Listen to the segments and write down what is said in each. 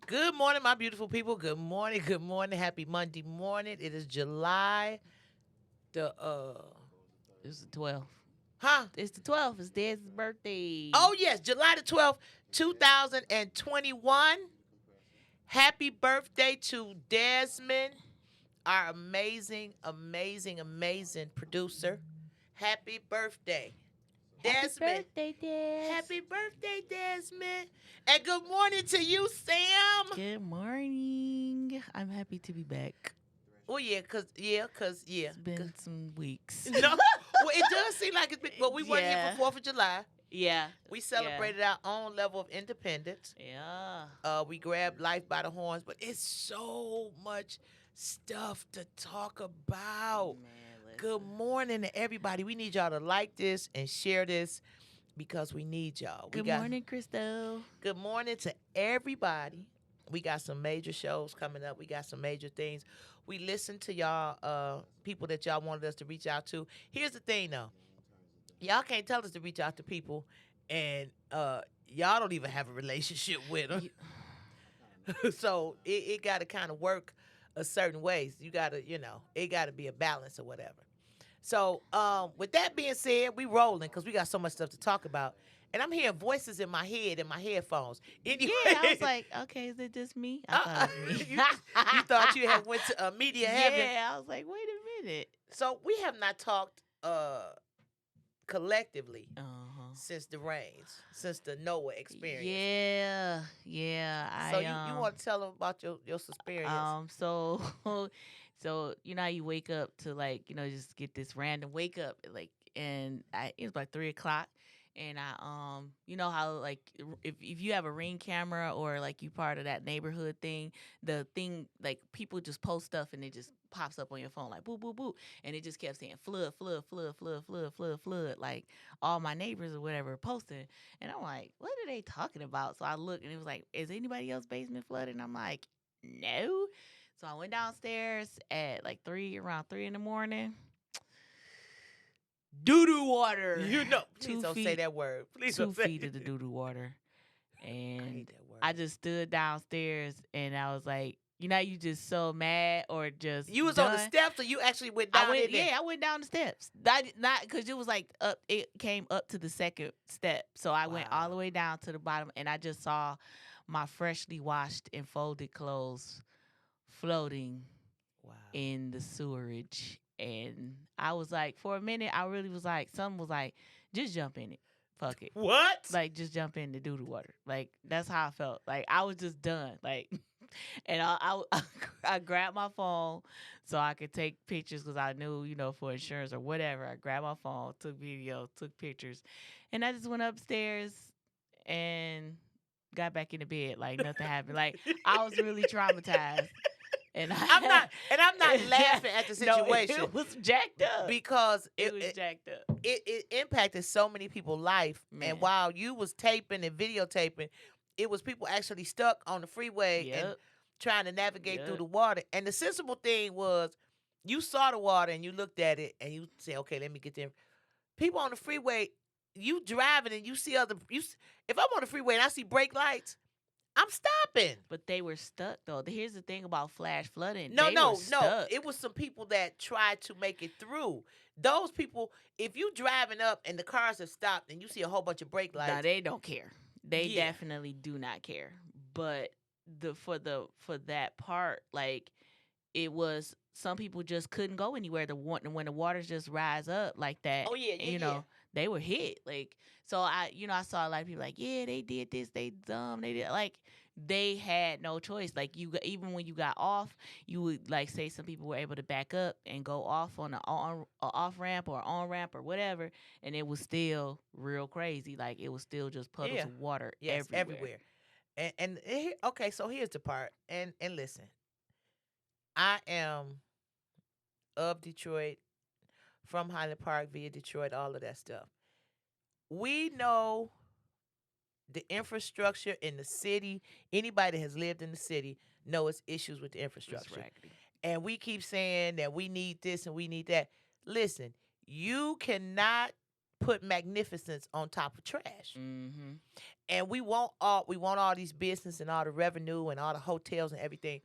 Good morning, my beautiful people. Good morning. Good morning. Happy Monday morning. It is July the It's the 12th. huh? It's the 12th. It's Dad's birthday. Oh yes, July the 12th, 2021. Happy birthday to Desmond, our amazing producer. Happy birthday, Happy Desmond. birthday, Dad. Happy birthday, Desmond. And good morning to you, Sam. Good morning. I'm happy to be back. Oh yeah. It's been some weeks. No, well, it does seem like it's been. Well, we weren't here Yeah. for 4th of July. Yeah. We celebrated our own level of independence. Yeah. We grabbed life by the horns, but it's so much stuff to talk about. Man, listen. Good morning to everybody. We need y'all to like this and share this because we need y'all. Good morning, Crystal. Good morning to everybody. We got some major shows coming up. We got some major things. We listen to y'all, people that y'all wanted us to reach out to. Here's the thing, though. Y'all can't tell us to reach out to people, and y'all don't even have a relationship with them. So it got to kind of work a certain way. You got to, it got to be a balance or whatever. So with that being said, we rolling because we got so much stuff to talk about. And I'm hearing voices in my head in my headphones. Anyway, Yeah, I was like, okay, is it just me? I thought it was me. you thought you had went to media heaven. Yeah, I was like, wait a minute. So we have not talked collectively Uh-huh. since the rains, since the Noah experience. Yeah. So you want to tell them about your experience? So so how you wake up to just get this random wake up and it was like 3 o'clock. And I you know how if you have a Ring camera or like you part of that neighborhood thing, the thing like people just post stuff and it just pops up on your phone like boo boo boo, and it just kept saying flood, like all my neighbors or whatever posting, and I'm like, what are they talking about? So I looked and it was like, is anybody else basement flooded? And I'm like, no. So I went downstairs at like around 3 in the morning. Doo-doo water. Please don't say that word. Please 2 don't say feet of the doo-doo water. I And hate that word. I just stood downstairs and I was like, you just so mad or just You was done. on the steps, or you actually went down in there? I went down the steps. Not because it was like up. It came up to the second step, so I went all the way down to the bottom, and I just saw my freshly washed and folded clothes floating in the sewerage. And I was like, for a minute, I really was like, something was like, just jump in it. Fuck it. What? Like, just jump in the doo-doo water. Like, that's how I felt. Like, I was just done. Like, and I grabbed my phone so I could take pictures because I knew, for insurance or whatever. I grabbed my phone, took videos, took pictures. And I just went upstairs and got back in the bed like nothing happened. Like, I was really traumatized. And I'm not laughing at the situation. No, it was jacked up because it was jacked up. It impacted so many people's life. Man. And while you was taping and videotaping, it was people actually stuck on the freeway and trying to navigate through the water. And the sensible thing was, you saw the water and you looked at it and you said, okay, let me get there. People on the freeway, you driving and you see if I'm on the freeway and I see brake lights, I'm stopping. But they were stuck though. Here's the thing about flash flooding. No. Stuck. It was some people that tried to make it through. Those people, if you driving up and the cars have stopped and you see a whole bunch of brake lights, no, they don't care. They definitely do not care. But for that part, like it was, some people just couldn't go anywhere. When the waters just rise up like that. Oh yeah. They were hit. Like, so I saw a lot of people like, yeah, they did this, they dumb, they did, like, they had no choice. Like, even when you got off, you would like say some people were able to back up and go off on a off ramp or on ramp or whatever, and it was still real crazy. Like, it was still just puddles of water everywhere. And okay, so here's the part. And listen, I am of Detroit, from Highland Park via Detroit, all of that stuff. We know the infrastructure in the city. Anybody that has lived in the city knows issues with the infrastructure. And we keep saying that we need this and we need that. Listen, you cannot put magnificence on top of trash. Mm-hmm. And we want all these business and all the revenue and all the hotels and everything.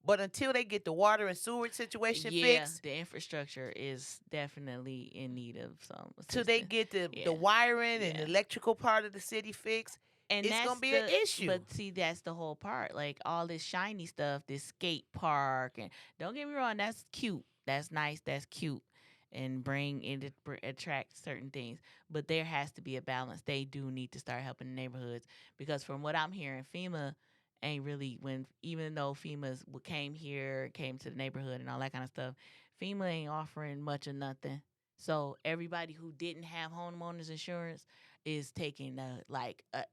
But until they get the water and sewage situation Yeah, fixed, the infrastructure is definitely in need of some till they assistance. get the Yeah, wiring and the yeah. electrical part of the city fixed, And it's that's gonna be an the issue. but see that's the whole part. Like all this shiny stuff, this skate park, and don't get me wrong, that's cute. That's nice. That's cute. And bring it attract certain things, but there has to be a balance. They do need to start helping the neighborhoods because from what I'm hearing, FEMA ain't really when even though FEMA's came here, came to the neighborhood and all that kind of stuff, FEMA ain't offering much of nothing. So everybody who didn't have homeowners insurance is taking a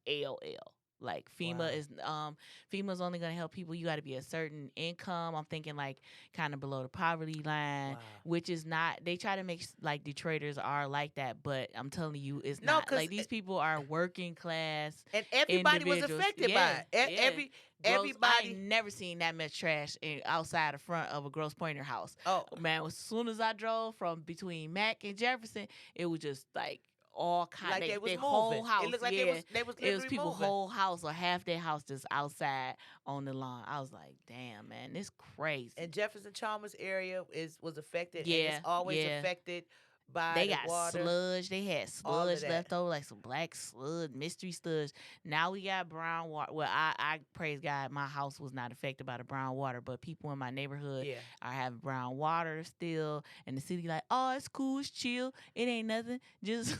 AOL. Like Wow. FEMA's only gonna help people. You got to be a certain income. I'm thinking like kind of below the poverty line, Wow. which is not. They try to make like Detroiters are like that, but I'm telling you, it's No, not. cause Like these people are working class and everybody was individuals. affected Yeah, by it. yeah. Gross. I ain't Everybody. never seen that much trash outside the front of a Gross Pointer house. Oh, Man, as soon as I drove from between Mac and Jefferson, it was just like all kind. like they was They moving. whole It house, looked like yeah. they was It was literally people moving. whole house or half their house just outside on the lawn. I was like, damn, man, this crazy. And Jefferson Chalmers area was affected, and it's Yeah, always yeah. affected by They the got water. sludge. They had All of sludge that. left over, like some black sludge, mystery sludge. Now we got brown water. Well, I praise God, my house was not affected by the brown water, but people in my neighborhood Yeah. are having brown water still. And the city like, oh, it's cool, it's chill, it ain't nothing. Just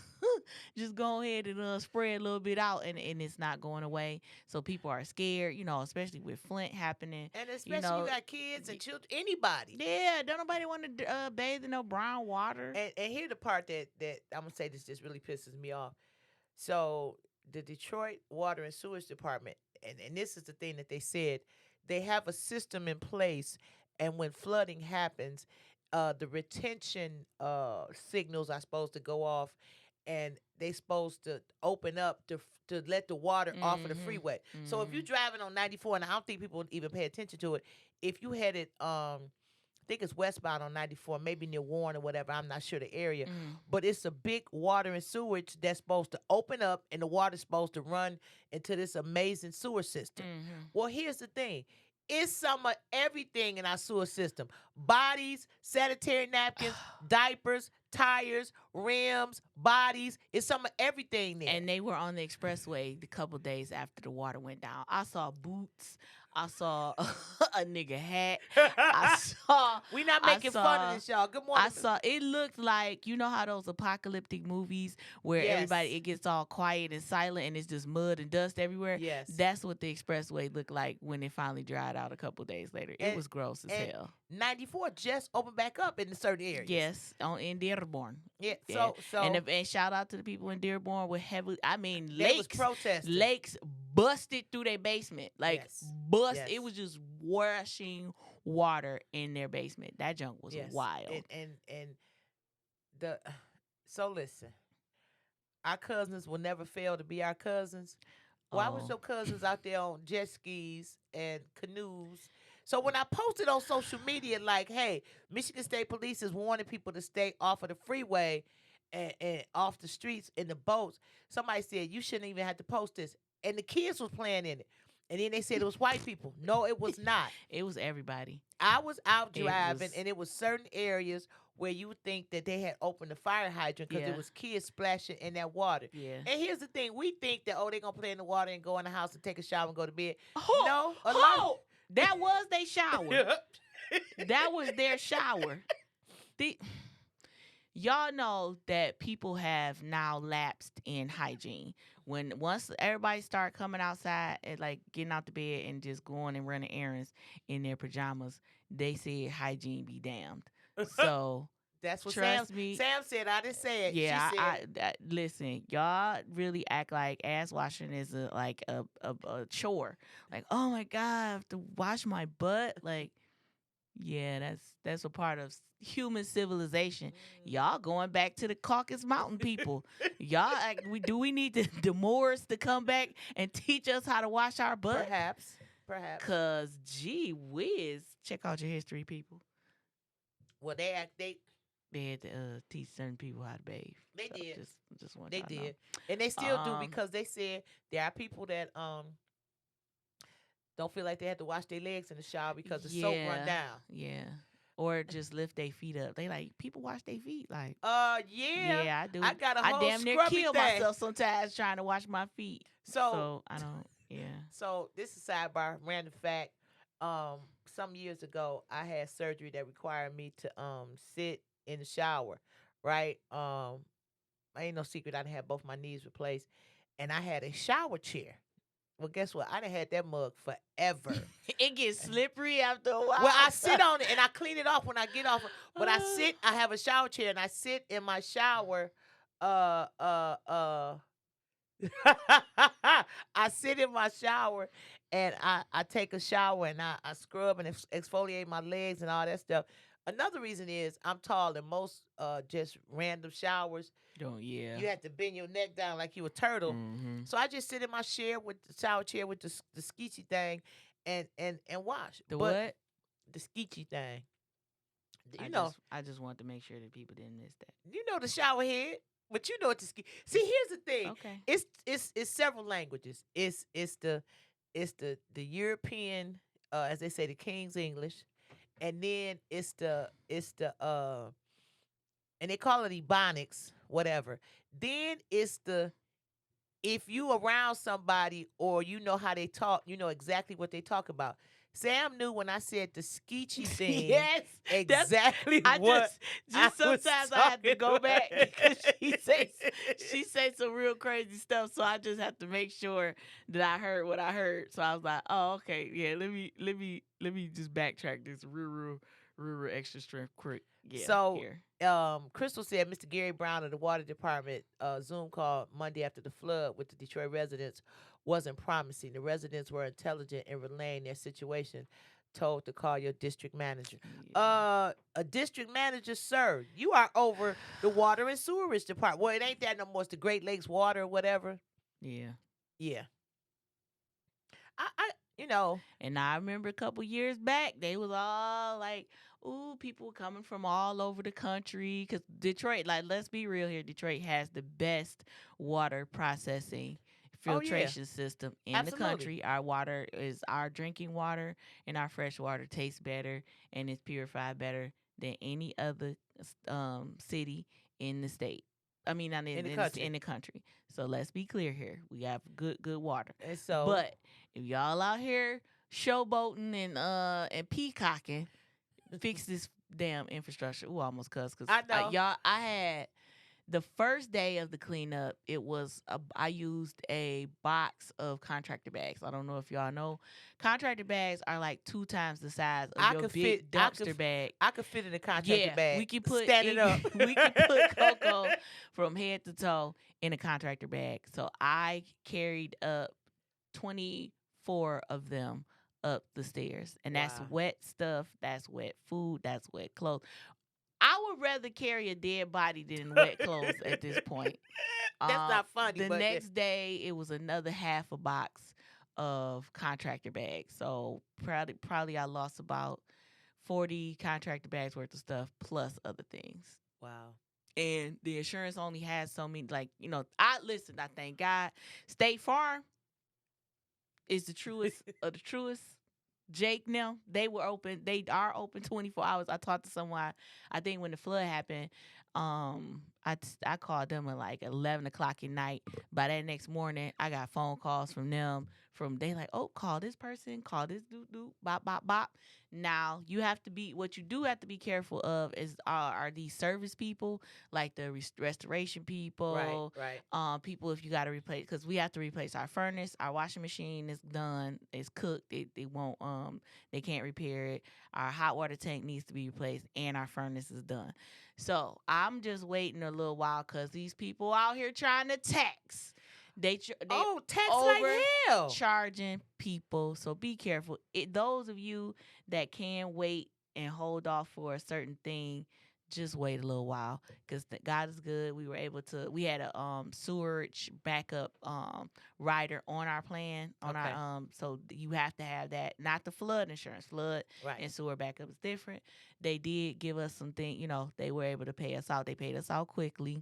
just go ahead and spray a little bit out, and it's not going away. So people are scared, especially with Flint happening. And You especially you know, got kids and children, anybody. yeah, don't nobody want to bathe in no brown water. And here the part that I'm gonna say this just really pisses me off. So the Detroit Water and Sewage Department, and this is the thing that they said, they have a system in place, and when flooding happens, the retention signals are supposed to go off, and they supposed to open up to let the water off of the Mm-hmm. freeway. So if you're Mm-hmm. driving on 94, and I don't think people even pay attention to it, if you headed I think it's westbound on 94, maybe near Warren or whatever. I'm not sure the area. Mm-hmm. But it's a big water and sewage that's supposed to open up and the water's supposed to run into this amazing sewer system. Mm-hmm. Well, here's the thing. It's some of everything in our sewer system. Bodies, sanitary napkins, diapers, tires, rims, bodies. It's some of everything there. And they were on the expressway the couple days after the water went down. I saw boots. I saw a nigga hat. I saw. We not I making fun saw. of this, y'all. Good morning. I saw. It looked like how those apocalyptic movies where Yes. everybody it gets all quiet and silent and it's just mud and dust everywhere. Yes. That's what the expressway looked like when it finally dried out a couple days later. It And- was gross as and hell. 94 just opened back up in certain areas. Yes, in Dearborn. Yeah. Yeah. So And shout out to the people in Dearborn with heavily. I mean, they was lakes. protesting. Lakes busted through their basement. Like Yes. bust. Yes. It was just washing water in their basement. That junk was Yes. wild. And the so listen, our cousins will never fail to be our cousins. Why was Oh. your cousins out there on jet skis and canoes? So when I posted on social media, like, hey, Michigan State Police is warning people to stay off of the freeway and off the streets in the boats, somebody said you shouldn't even have to post this. And the kids was playing in it. And then they said it was white people. No, it was not. It was everybody. I was out It driving, was- and it was certain areas where you would think that they had opened the fire hydrant because Yeah. there was kids splashing in that water. Yeah. And here's the thing: we think that they're gonna play in the water and go in the house and take a shower and go to bed. Oh, No, a oh, that was their shower. lot. That was their shower. The, y'all know that people have now lapsed in hygiene. Once everybody start coming outside and like getting out the bed and just going and running errands in their pajamas, they said hygiene be damned. So That's what trust me. Sam said. I didn't say it. yeah, She said it. listen, y'all really act like ass washing is a chore. Like, oh my god, I have to wash my butt. Like, yeah, that's a part of human civilization. Y'all going back to the Caucasus Mountain people. Y'all, we need the Moors to come back and teach us how to wash our butt? Perhaps. Cause gee whiz, check out your history, people. Well, they they had to teach certain people how to bathe. They So did. just want They y'all to did. know. And they still do Um, because they said there are people that don't feel like they have to wash their legs in the shower because the soap run yeah, down. yeah. Or just lift their feet up. They like people wash their feet. Like, Yeah. yeah, I I do. got a I whole damn near scrubby kill thing. myself sometimes trying to wash my feet. So So I don't. Yeah. so this is sidebar, random fact. Um, some years ago, I had surgery that required me to sit in the shower, right? Ain't no secret I done had both my knees replaced, and I had a shower chair. Well, guess what? I done had that mug forever. It gets slippery after a Well, while. I sit on it and I clean it off when I get off. But I Uh, sit. I have a shower chair and I sit in my shower. Uh, uh, uh. I sit in my shower and I take a shower and I scrub and exfoliate my legs and all that stuff. Another reason is I'm tall and most just random showers oh yeah. you had to bend your neck down like you a turtle. Mm-hmm. So I just sit in my chair with the shower chair with the skeechy thing and wash. The But what? the skeechy thing, I you know, just want to make sure that people didn't miss that. the shower head. But you know what the ski. See, here's the thing. Okay. It's several languages. It's the European, as they say, the King's English, and then it's the and they call it Ebonics, whatever. Then it's the if you around somebody or you know how they talk, you know exactly what they talk about. Sam knew when I said the skeechy thing Yes, that's. exactly I what I just was sometimes I have to talking go back about. because she says some real crazy stuff. So I just have to make sure that I heard what I heard. So I was like, oh okay, yeah. Let me just backtrack this real extra strength quick. Yeah, So, here. Crystal said Mr. Gary Brown of the Water Department Zoom call Monday after the flood with the Detroit residents wasn't promising. The residents were intelligent in relaying their situation, told to call your district manager. Yeah. A district manager, sir, you are over the water and sewerage department. Well, it ain't that no more. It's the Great Lakes Water or whatever. Yeah. Yeah, I you know, And I remember a couple years back, they was all like, "Ooh, people coming from all over the country." Because Detroit, like, let's be real here, Detroit has the best water processing oh yeah, filtration system in the absolutely. country. Our water is our drinking water, and our fresh water tastes better and is purified better than any other city in the state. I mean, not In the in country, the country. So let's be clear here. We have good water. and so But if y'all out here showboating and peacocking, fix this damn infrastructure. Ooh, I almost cussed because I know. y'all. I had the first day of the cleanup. I used a box of contractor bags. I don't know if y'all know, contractor bags are like 2 times the size of I your could fit. big dumpster bag. I could fit in a contractor Yeah, bag. we can put Standing up. we can put Coco from head to toe in a contractor bag. So I carried up 24 of them up the stairs. And that's Wow. wet stuff, that's wet food, that's wet clothes. I would rather carry a dead body than wet clothes at this point. That's not funny, The but next day, it was another half a box of contractor bags. So probably I lost about 40 contractor bags worth of stuff plus other things. wow. And the insurance only has so many, like, I listen, I thank God. State Farm is the truest of the truest. Jake, now they were open. They are open 24 hours. I talked to someone. I think when the flood happened, I called them at like 11 o'clock at night. By that next morning, I got phone calls from them. From they like, oh, call this person, call this dude, bop bop bop. Now you have to be what you do have to be careful of is are these service people like the restoration Right, people, right. people if you got to replace because we have to replace our furnace, our washing machine is done, it's cooked, they won't they can't repair it, our hot water tank needs to be replaced, and our furnace is done. So I'm just waiting a little while because these people out here trying to tax. They Oh, tax like hell. overcharging people. So be careful. Those of you that can wait and hold off for a certain thing, just wait a little while because God is good. We were able to. We had a sewerage backup rider on our plan on our Okay. So you have to have that. Not the flood insurance. Flood Right. and sewer backup is different. They did give us something. They were able to pay us out. They paid us out quickly.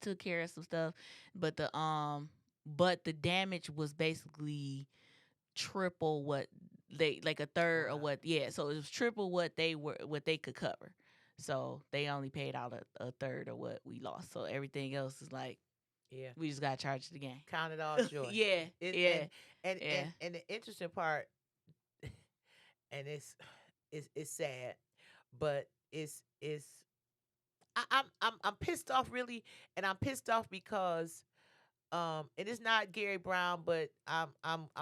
Took care of some stuff, but the damage was basically triple what they like a third of Wow. what so it was triple what they could cover. So they only paid out a third of what we lost. So everything else is like Yeah. we just got charged again. Count it all joy. Yeah, It yeah, yeah. and the interesting part, and it's sad, but it's I'm pissed off really, and I'm pissed off because it is not Gary Brown, but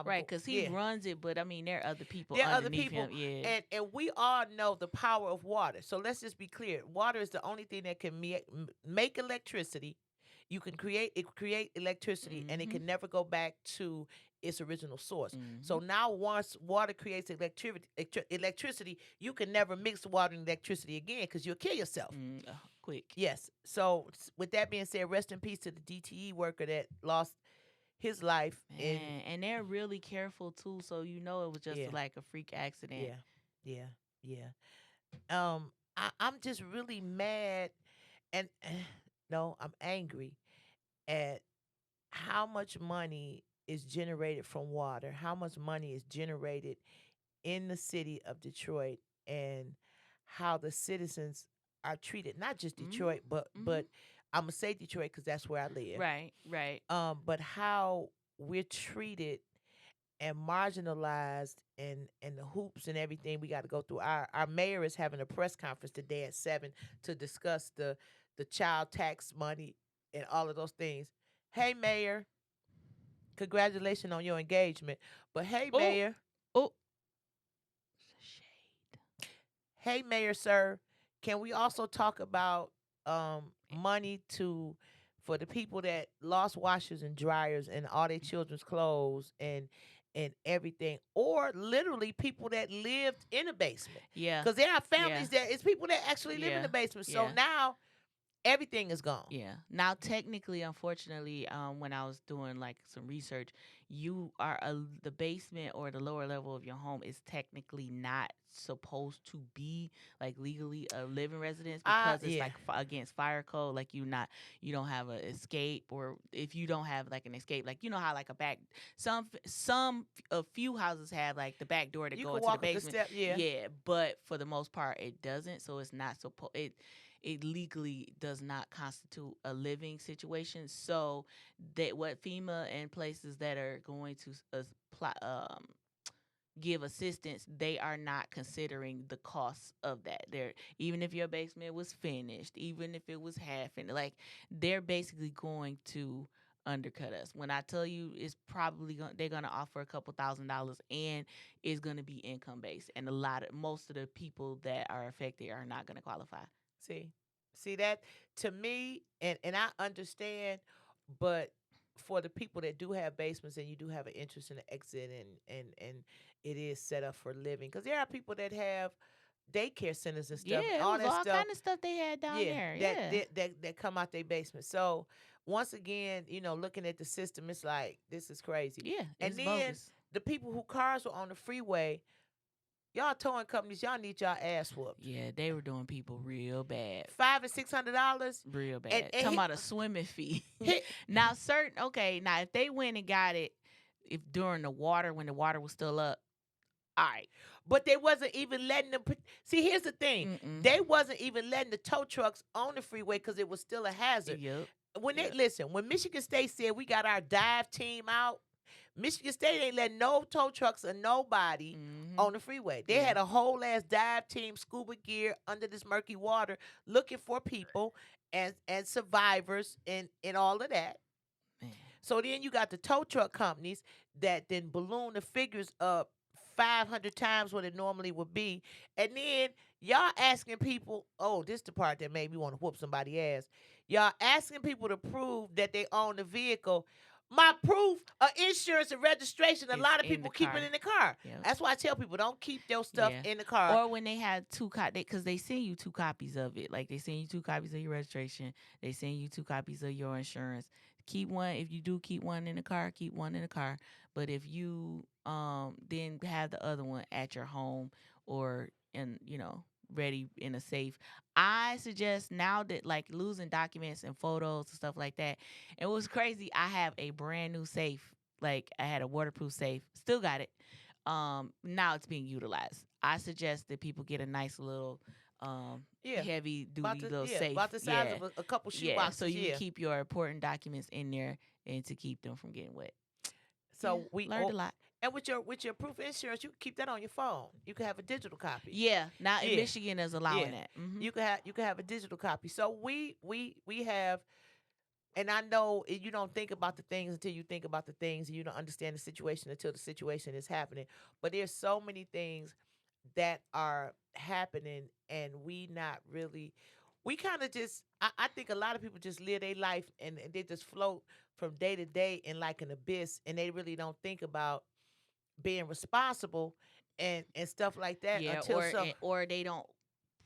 Right, because he yeah. runs it, but I mean there are other people There are other underneath him. people, Yeah. and we all know the power of water. So let's just be clear: water is the only thing that can make electricity. You can create electricity, and it Mhm. can never go back to its original source. So Mhm. now, once water creates electricity, you can never mix water and electricity again because you'll kill yourself. Quick. Yes. So with that being said, rest in peace to the DTE worker that lost his life in. Man, and they're really careful too, so it was just Yeah. like a freak accident. Yeah. Yeah. Yeah. I'm just really mad, and no, I'm angry at how much money is generated from water, how much money is generated in the city of Detroit, and how the citizens are treated. Not just Mhm. Detroit, but Mhm. I'm gonna say Detroit because that's where I live. Right, right. But how we're treated and marginalized, and the hoops and everything we got to go through. Our mayor is having a press conference today at 7 to discuss the child tax money and all of those things. Hey mayor, congratulations on your engagement. But hey Oh, mayor, oh, shade. hey mayor sir, can we also talk about money to for the people that lost washers and dryers and all their children's clothes and everything, or literally people that lived in a basement, Yeah, because there are yeah, families that it's people that actually live in yeah, the basement. So yeah, now everything is gone. yeah. Now, technically, unfortunately, when I was doing like some research, the basement or the lower level of your home is technically not supposed to be like legally a living residence because it's Yeah. like against fire code. Like you don't have an escape, or if you don't have like an escape, like how like a back a few houses have like the back door to You go can into the walk up the basement. step, yeah. Yeah, but for the most part, it doesn't. So it's not supposed it legally does not constitute a living situation. So that what FEMA and places that are going to give assistance, they are not considering the costs of that. They're even if your basement was finished, even if it was half, and like they're basically going to undercut us. When I tell you, it's probably they're gonna offer a couple $1,000s, and it's gonna be income based, and most of the people that are affected are not gonna qualify. See, see that to me, and I understand, but for the people that do have basements and you do have an interest in the exit, and it is set up for living, because there are people that have daycare centers and stuff, Yeah, it all was that all stuff. kind of stuff they had down Yeah, there. that Yeah. that come out their basement. So once again, looking at the system, it's like this is crazy. Yeah, And it's then bogus. the people who cars were on the freeway, y'all towing companies, y'all need y'all ass whooped. Yeah, they were doing people real bad. $500 and $600, Real and bad. and Talking hit, about a swimming fee. hit. Now now if they went and got it if during the water when the water was still up, all right. But they wasn't even letting them. See, here's the thing: Mm-mm. they wasn't even letting the tow trucks on the freeway because it was still a hazard. Yep. When they Yep. listen, when Michigan State said we got our dive team out, Michigan State ain't letting no tow trucks or nobody Mm-hmm. on the freeway. They Yeah. had a whole ass dive team, scuba gear under this murky water, looking for people and survivors and all of that. Man. So then you got the tow truck companies that then balloon the figures up 500 times what it normally would be. And then y'all asking people, oh, this the part that made me want to whoop somebody's ass. Y'all asking people to prove that they own the vehicle, my proof of insurance and registration. A It's lot of in the people keep it car. in the car. Yeah. That's why I tell people don't keep your stuff Yeah. in the car. Or when they had two copies, because they send you two copies of it. Like they send you two copies of your registration. They send you two copies of your insurance. Keep one. If you do keep one in the car, keep one in the car. But if you then have the other one at your home or in ready in a safe. I suggest now that like losing documents and photos and stuff like that. It was crazy. I have a brand new safe. Like I had a waterproof safe. Still got it. Now it's being utilized. I suggest that people get a nice little Yeah, heavy duty little safe. about the size Yeah. of a couple shoe Yeah. So boxes. you can Yeah. keep your important documents in there and to keep them from getting wet. Yeah. So we Learned a lot. and with your proof of insurance, you can keep that on your phone. You can have a digital copy. Yeah. Now in Yeah. Michigan is allowing Yeah. that. Mm-hmm. You can have a digital copy. So we have, and I know you don't think about the things until you think about the things, and you don't understand the situation until the situation is happening. But there's so many things that are happening, and we not really. We kind of just. I think a lot of people just live their life, and they just float from day to day in like an abyss, and they really don't think about being responsible and stuff like that Yeah, until some. or they don't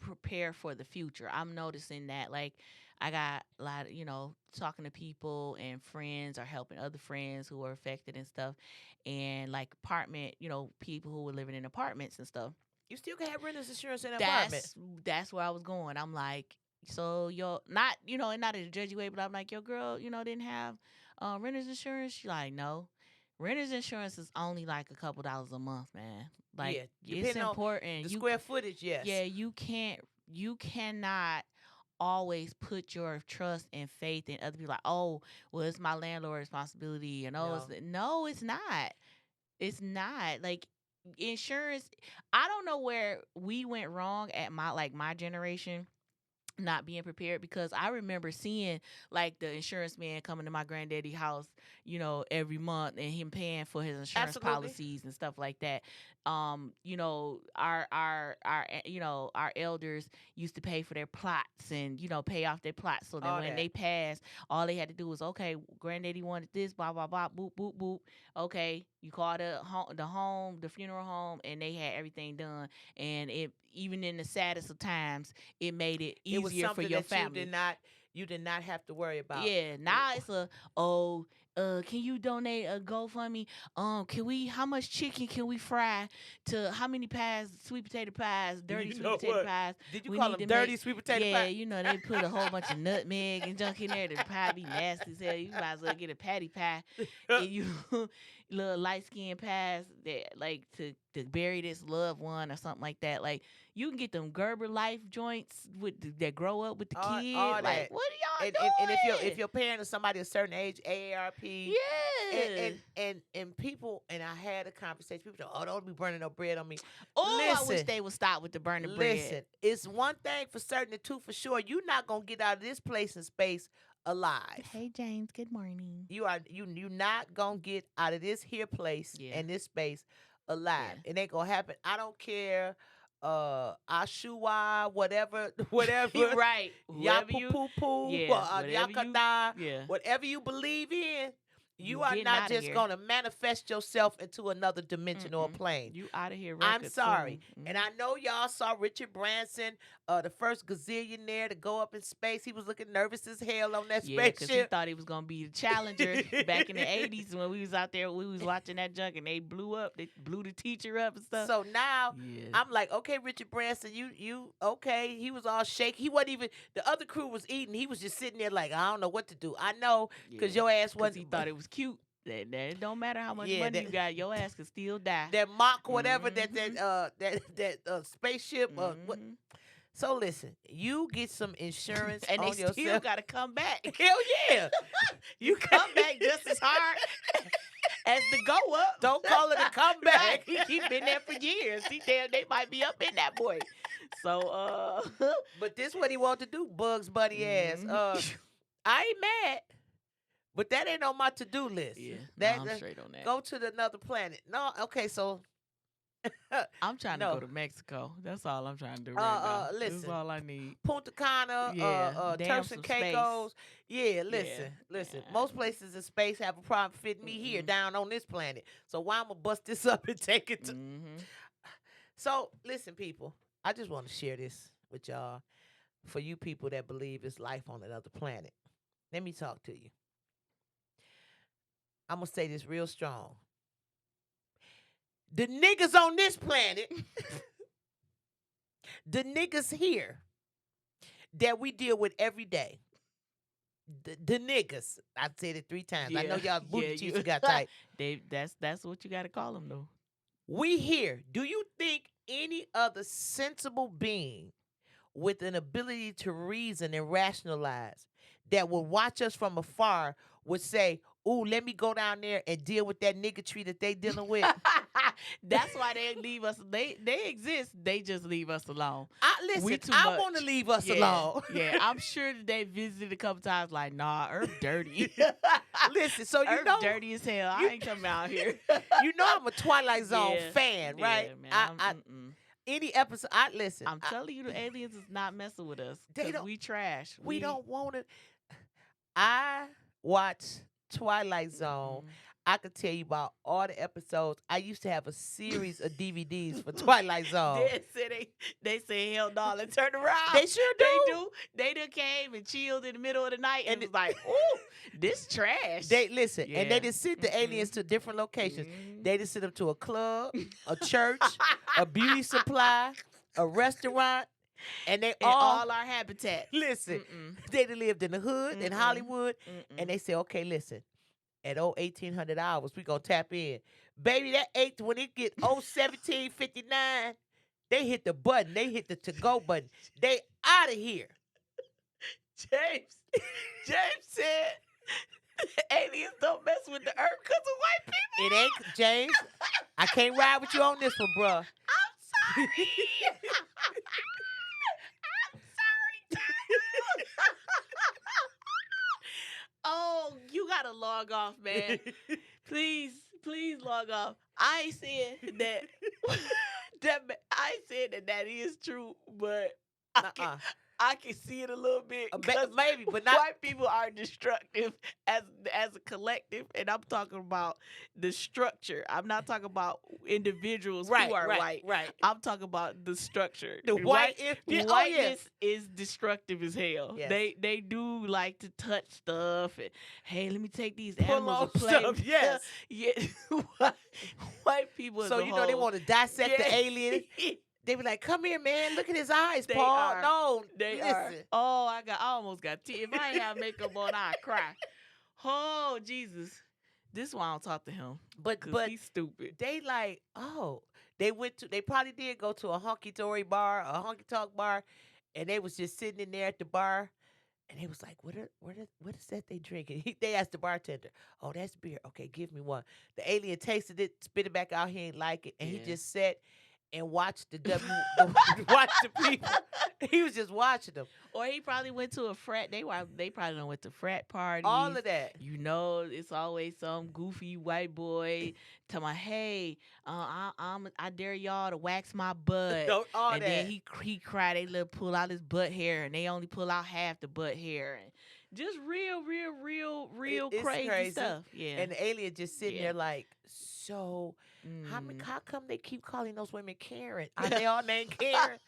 prepare for the future. I'm noticing that like I got a lot of, talking to people and friends or helping other friends who are affected and stuff and like apartment, people who were living in apartments and stuff. You still can have renters insurance in an apartment. That's where I was going. I'm like, so your not, and not in a judgy way, but I'm like, your girl, didn't have renter's insurance. She like, no. Renter's insurance is only like a couple dollars a month, man. Like Yeah, it's depending on important. the square footage. Yes. Yeah, you cannot always put your trust and faith in other people like, oh, well, it's my landlord responsibility. And No. no, it's not. It's not. Like insurance, I don't know where we went wrong at my generation not being prepared because I remember seeing like the insurance man coming to my granddaddy house, every month and him paying for his insurance Absolutely. policies and stuff like that. Our elders used to pay for their plots and pay off their plots so that All when that. they passed, all they had to do was okay, granddaddy wanted this, blah blah blah, boop boop boop. Okay, you call the funeral home, and they had everything done, and it even in the saddest of times it made it It was easier for something your that family. you did not have to worry about. Yeah, now it's can you donate a GoFundMe? How much chicken can we fry to how many pies, sweet potato pies, dirty You sweet know potato what? pies? Did you we call need them to dirty make- sweet potato Yeah, pie? they put a whole bunch of nutmeg and junk in there. The pie be nasty as hell. You might as well get a patty pie. And you little light skinned pies that like to bury this loved one or something like that. Like you can get them Gerber Life joints that grow up with the kid. All Like that. what are y'all And doing? if your parent is somebody a certain age, AARP. Yeah. And people, and I had a conversation. People say, "Oh, don't be burning no bread on me." Oh, I wish Listen, they would stop with the burning listen. bread. It's one thing for certain, and two for sure. You're not gonna get out of this place and space alive. Hey James, good morning. You not gonna get out of this here place Yeah. and this space alive. Yeah. It ain't gonna happen. I don't care. Ashua, whatever, Right. Ya Whoever poo you poo poo, Yeah. Whatever you yakata, Yeah. whatever you believe in, you You are getting not outta just here. gonna manifest yourself into another dimension or Mm-mm. plane. You out of here I'm record sorry. soon. And I know y'all saw Richard Branson, the first gazillionaire to go up in space. He was looking nervous as hell on that Yeah, because he spaceship. thought he was gonna be the challenger back in the '80s when we was out there. We was watching that junk and they blew up. They blew the teacher up and stuff. So now Yeah. I'm like, okay, Richard Branson, you okay? He was all shaky. He wasn't even. The other crew was eating. He was just sitting there like, I don't know what to do. I know because your ass Because wasn't. he thought it was cute. That it don't matter how much Yeah, money that- you got, your ass can still die. that Mach whatever Mhm. that spaceship. What? Mhm. So listen, you get some insurance And on they still yourself. got to come back. Hell yeah, You come back just as hard as the go up. Don't call it a comeback. Right. He been there for years. He damn, they might be up in that boy. So But this what he want to do, Bugs Bunny ass. Mhm. I ain't mad, but that ain't on my to do list. yeah, that I'm that- straight on that. go to another planet. No, okay, so I'm trying to go No. to Mexico. That's all I'm trying to do right now. This is Listen. all I need. Punta Cana, Yeah, damn Turks and some space. Caicos. Yeah, Yeah, listen. yeah. Most places in space have a problem fitting me here Mm-mm. down on this planet. So why I'm gonna bust this up and take it to? Mm-hmm. So listen, people. I just want to share this with y'all for you people that believe it's life on another planet. Let me talk to you. I'm gonna say this real strong. The niggas on this planet, the niggas here that we deal with every day. The niggas. I said it 3 times. I know Yeah, y'all yeah. booty cheeks You, got tight. that's what you got to call them though. We here. Do you think any other sensible being with an ability to reason and rationalize that would watch us from afar would say, "Ooh, let me go down there and deal with that niggatry that they dealing with"? That's why they leave us. They exist. They just leave us alone. We Listen. too I much. want to leave us Yeah, alone. yeah. I'm sure that they visited a couple times. Like, nah, Earth dirty. Listen. So you Earth know, dirty as hell. you, I ain't coming out here. you know, I'm a Twilight Zone Yeah, fan, right? yeah, man. I any episode. I listen. I'm telling you, the aliens is not messing with us They because don't. we trash. We don't want it. I watch Twilight Zone. Mm-mm. I could tell you about all the episodes. I used to have a series of DVDs for Twilight Zone. They say hell no and turn around. They sure They do. do. They done came and chilled in the middle of the night and And was like, ooh, this trash. They listen, and they Yeah. just sent the aliens to different locations. Mhm. They just sent them to a club, a church, a beauty supply, a restaurant, and they And all all our habitat. listen. Mm-mm. They done lived in the hood in Mm-mm. Hollywood, Mm-mm. and they say, okay, listen. At 1800 hours, we gonna tap in, baby. That eight when it get 1759, they hit the button. They hit the to go button. They out of here. James said aliens don't mess with the earth because of white people. It ain't James. I can't ride with you on this one, bruh. I'm sorry. I'm sorry. Oh, you gotta log off, man. Please log off. I ain't saying that. I ain't saying that is true, but I can see it a little bit. Maybe, but not. White people are destructive as a collective, and I'm talking about the structure. I'm not talking about individuals who are white. Right. I'm talking about the structure. The whiteness is destructive as hell. Yes. They do like to touch stuff. And, hey, let me take these Pull animals on and play. stuff, yes. Yeah. White people. So as a you know they whole. want to dissect the Yeah. alien. They be like, "Come here, man. Look at his eyes, They Paul." are. No, They listen. are. Oh, I almost got tears. If I ain't have makeup on, I'd cry. Oh, Jesus. This is why I don't talk to him. But He's stupid. they like, they probably did go to a honky dory bar, a honky tonk bar, and they was just sitting in there at the bar, and they was like, what is that they drinking? They asked the bartender, "Oh, that's beer. Okay, give me one." The alien tasted it, spit it back out. He ain't like it, and he Yeah. just sat and watched watch the people. He was just watching them. Or he probably went to a frat. They probably done went to frat parties. All of that. You know, it's always some goofy white boy telling me, "Hey, I dare y'all to wax my butt." All and that. then he cried. They let pull out his butt hair, and they only pull out half the butt hair, and just real It's crazy stuff. Yeah. And the alien just sitting Yeah. there like, so Mm. how come they keep calling those women Karen? Are they all named Karen?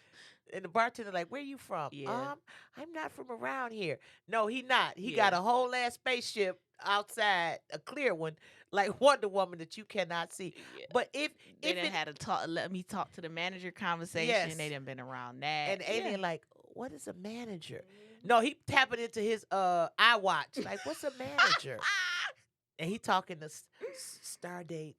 And the bartender like, "Where you from?" Yeah. I'm not from around here. No, he not. He Yeah. got a whole ass spaceship outside, a clear one, like Wonder Woman that you cannot see. Yeah. But if They done it, had a let me talk to the manager conversation. Yes. They done been around that. and the alien Yeah. like, "What is a manager?" No, he tapping into his iWatch. Like, "What's a manager?" And he talking to Stardate,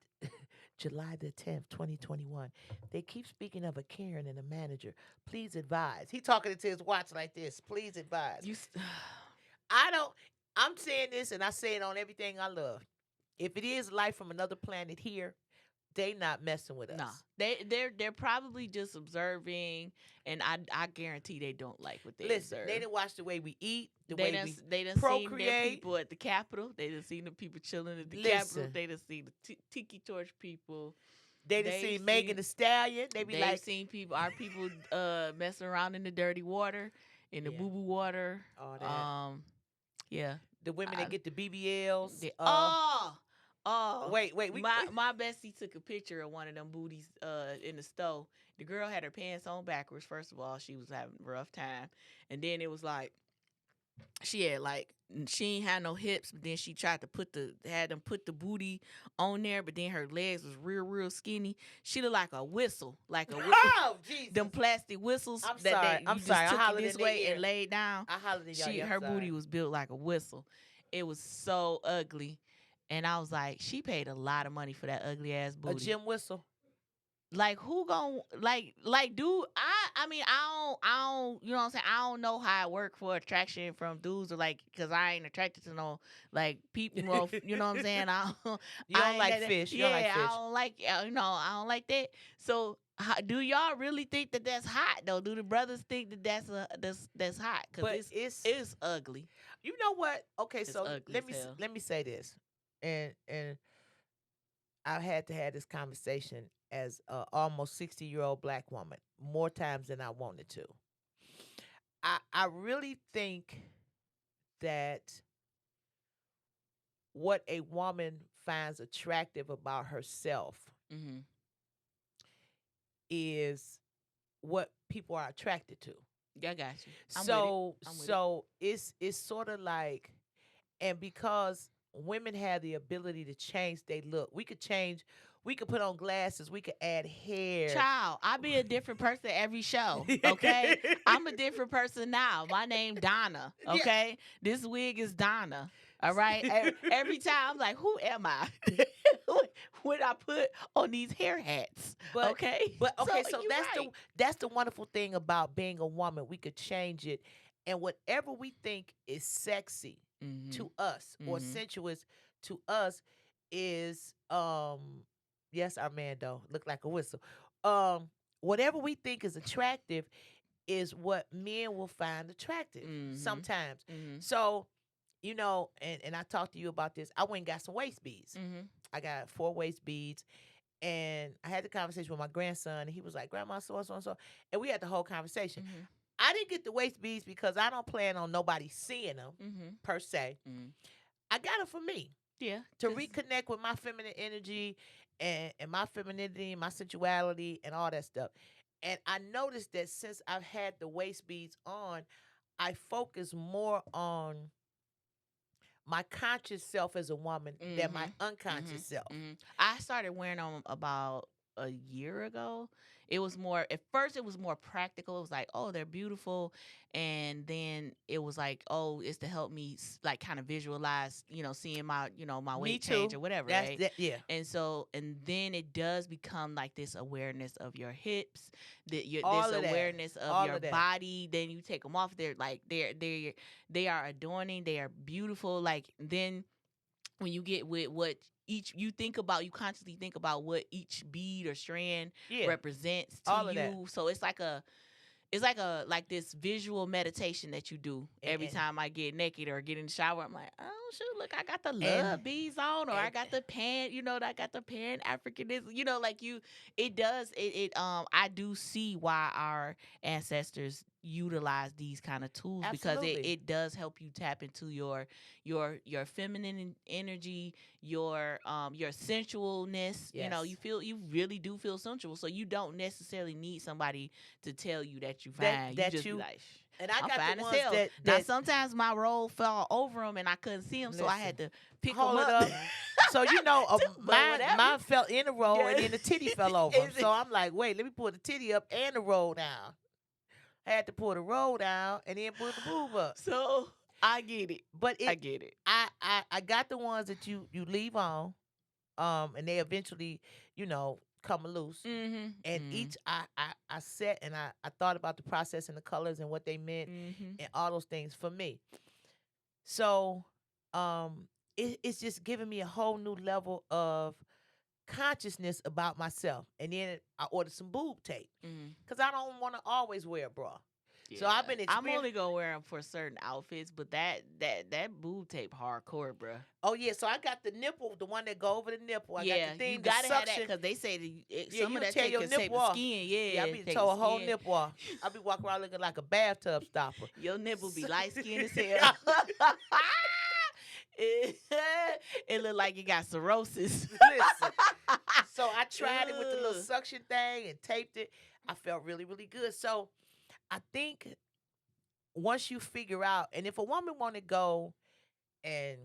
July the 10th, 2021. They keep speaking of a Karen and a manager. Please advise. He talking into his watch like this. Please advise. I'm saying this and I say it on everything I love. If it is life from another planet here, they not messing with us. No, they're probably just observing, and I guarantee they don't like what they Listen, observe. they didn't watch the way we eat, they way done we seen their procreate. people at the Capitol. They done seen the people chilling at the Listen. Capitol. They done seen the tiki torch people. They done They've seen Megan seen the Stallion. They be they've like, seen our people messing around in the dirty water, in the yeah, boo boo water. all that. Um, yeah. The women I, that get the BBLs. oh, oh. Wait, My bestie took a picture of one of them booties in the stove. The girl had her pants on backwards. First of all, she was having a rough time, and then it was like she had like she ain't had no hips, but then she tried to had them put the booty on there, but then her legs was real skinny. She looked like a whistle, like a oh them Jesus. plastic whistles I'm that sorry. they I'm you sorry. just I took it hollered this in their way and ear. laid down. I hollered in y'all ear. I'm Her sorry. booty was built like a whistle. It was so ugly, and I was like, she paid a lot of money for that ugly ass A booty. gym whistle. Like who gon' dude? I mean I don't you know what I'm saying? I don't know how it work for attraction from dudes or like because I ain't attracted to no like people. Well, you know what I'm saying? You I don't ain't like got that. fish. You don't like Yeah, fish. I don't like I don't like that. So do y'all really think that that's hot though? Do the brothers think that that's hot? Cause But it's ugly. you know what? Okay, It's so ugly as hell. let me say this, and I had to have this conversation as a almost 60-year-old black woman more times than I wanted to. I really think that what a woman finds attractive about herself Mm-hmm. is what people are attracted to. I got you. I'm with it. So I'm with it. it's sort of like, and because women have the ability to change they look, we could put on glasses, we could add hair. Child, I be a different person every show. Okay, I'm a different person now. My name Donna. Yeah, Okay, this wig is Donna. All right. Every time I'm like, who am I? When I put on these hair hats. but Okay. okay, So so you right. that's the wonderful thing about being a woman. We could change it, and whatever we think is sexy Mhm. to us or Mhm. sensuous to us is yes, Armando look like a whistle. Whatever we think is attractive is what men will find attractive Mhm. sometimes. Mhm. So, and I talked to you about this. I went and got some waist beads. Mhm. I got 4 waist beads, and I had the conversation with my grandson, and he was like, "Grandma, so and so and so," and we had the whole conversation. Mhm. I didn't get the waist beads because I don't plan on nobody seeing them Mhm. per se. Mhm. I got them for me Yeah. to Cause reconnect with my feminine energy and my femininity, my sensuality, and all that stuff. And I noticed that since I've had the waist beads on, I focus more on my conscious self as a woman than my Mhm. unconscious Mhm. self. Mhm. I started wearing them about a year ago. It was more at first it was more practical. It was like, "Oh, they're beautiful." And then it was like, "Oh, it's to help me like kind of visualize, seeing my Me weight change too. or whatever, That's right?" that. Yeah, And then it does become like this awareness of your hips, this all of that, awareness of all your of that. body. Then you take them off. They're like they are adorning. They are beautiful. Like then when you get with what you consciously think about what each bead or strand Yeah, represents to all of that. you. So like this visual meditation that you do And every and time I get naked or get in the shower. I'm like, oh shoot, look, I got the and, love beads on, or I and got the I got the pan Africanism. Like I do see why our ancestors utilize these kind of tools because absolutely. it does help you tap into your feminine energy, your sensualness. Yes. You really do feel sensual, so you don't necessarily need somebody to tell you that you That fine. You that just be you like, and I I'm got the fine as ones hell. that Now that sometimes my roll fell over them and I couldn't see them, so I listen. had to pick them Hold it up. up. So But whatever. mine fell in a row and Yeah. then the titty fell over. So I'm like, wait, let me pull the titty up and the roll down. I had to pull the roll down and then pull the boob up. So I get it. But I get it. I got the ones that you leave on, and they eventually, come loose. Mhm. And Mhm. each I set and I thought about the process and the colors and what they meant Mhm. and all those things for me. So it's just giving me a whole new level of consciousness about myself. And then I ordered some boob tape Mhm. because I don't want to always wear a bra. So I've Yeah, been I'm experiencing. only gonna wear them for certain outfits, but that boob tape hardcore, bruh. Oh yeah, so I got the nipple, the one that go over the nipple. I got the Yeah, you thing, the gotta have that suction. because they say Yeah, some of you'll that tear tape your can save nipple the off. skin. Yeah, I Yeah, be take the tore a whole skin. nipple off. I be walking around looking like a bathtub stopper. Your nipple be So- light skinned as hell. it, it look like you got cirrhosis. Listen, so I tried it with the little Ugh. suction thing and taped it. I felt really, really good. So I think once you figure out, and if a woman want to go and